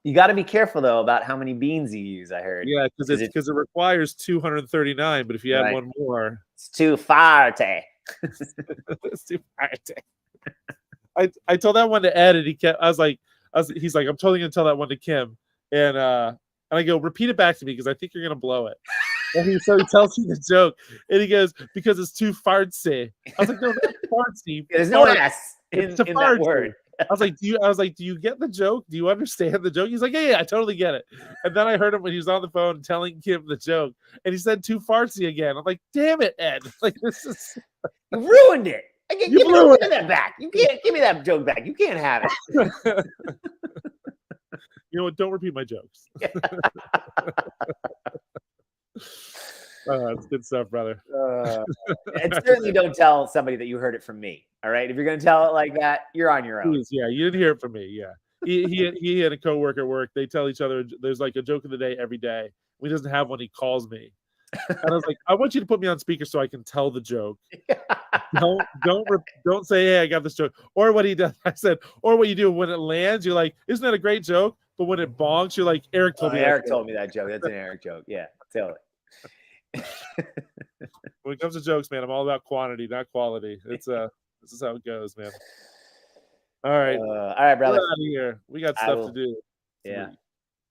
you got to be careful though about how many beans you use. I heard. Yeah, because it requires 239, but if you add one more, it's too forte. It's too forte. I told that one to Ed, and he's like, I'm totally gonna tell that one to Kim, and I go, repeat it back to me because I think you're gonna blow it. And so he tells me the joke, and he goes, because it's too fartsy. I was like, no, not fartsy. There's no S in that word. I was like, do you get the joke? Do you understand the joke? He's like, yeah, I totally get it. And then I heard him when he was on the phone telling Kim the joke, and he said too fartsy again. I'm like, damn it, Ed! Like this is you ruined it. Give me that back. You can't give me that joke back. You can't have it. You know what? Don't repeat my jokes. It's good stuff, brother. And certainly don't tell somebody that you heard it from me. All right, if you're going to tell it like that, you're on your own. Please, yeah, you didn't hear it from me. Yeah, he had a coworker at work. They tell each other there's like a joke of the day every day. When he doesn't have one, he calls me, and I was like, I want you to put me on speaker so I can tell the joke. Don't say, hey, I got this joke. Or what he does, I said, or what you do when it lands, you're like, isn't that a great joke? But when it bonks, you're like, Eric told me. Eric told me that joke. That's an Eric joke. Yeah, tell it. When it comes to jokes, man, I'm all about quantity, not quality. It's this is how it goes, man. All right, All right, we're brother. out of here. We got stuff to do. Yeah.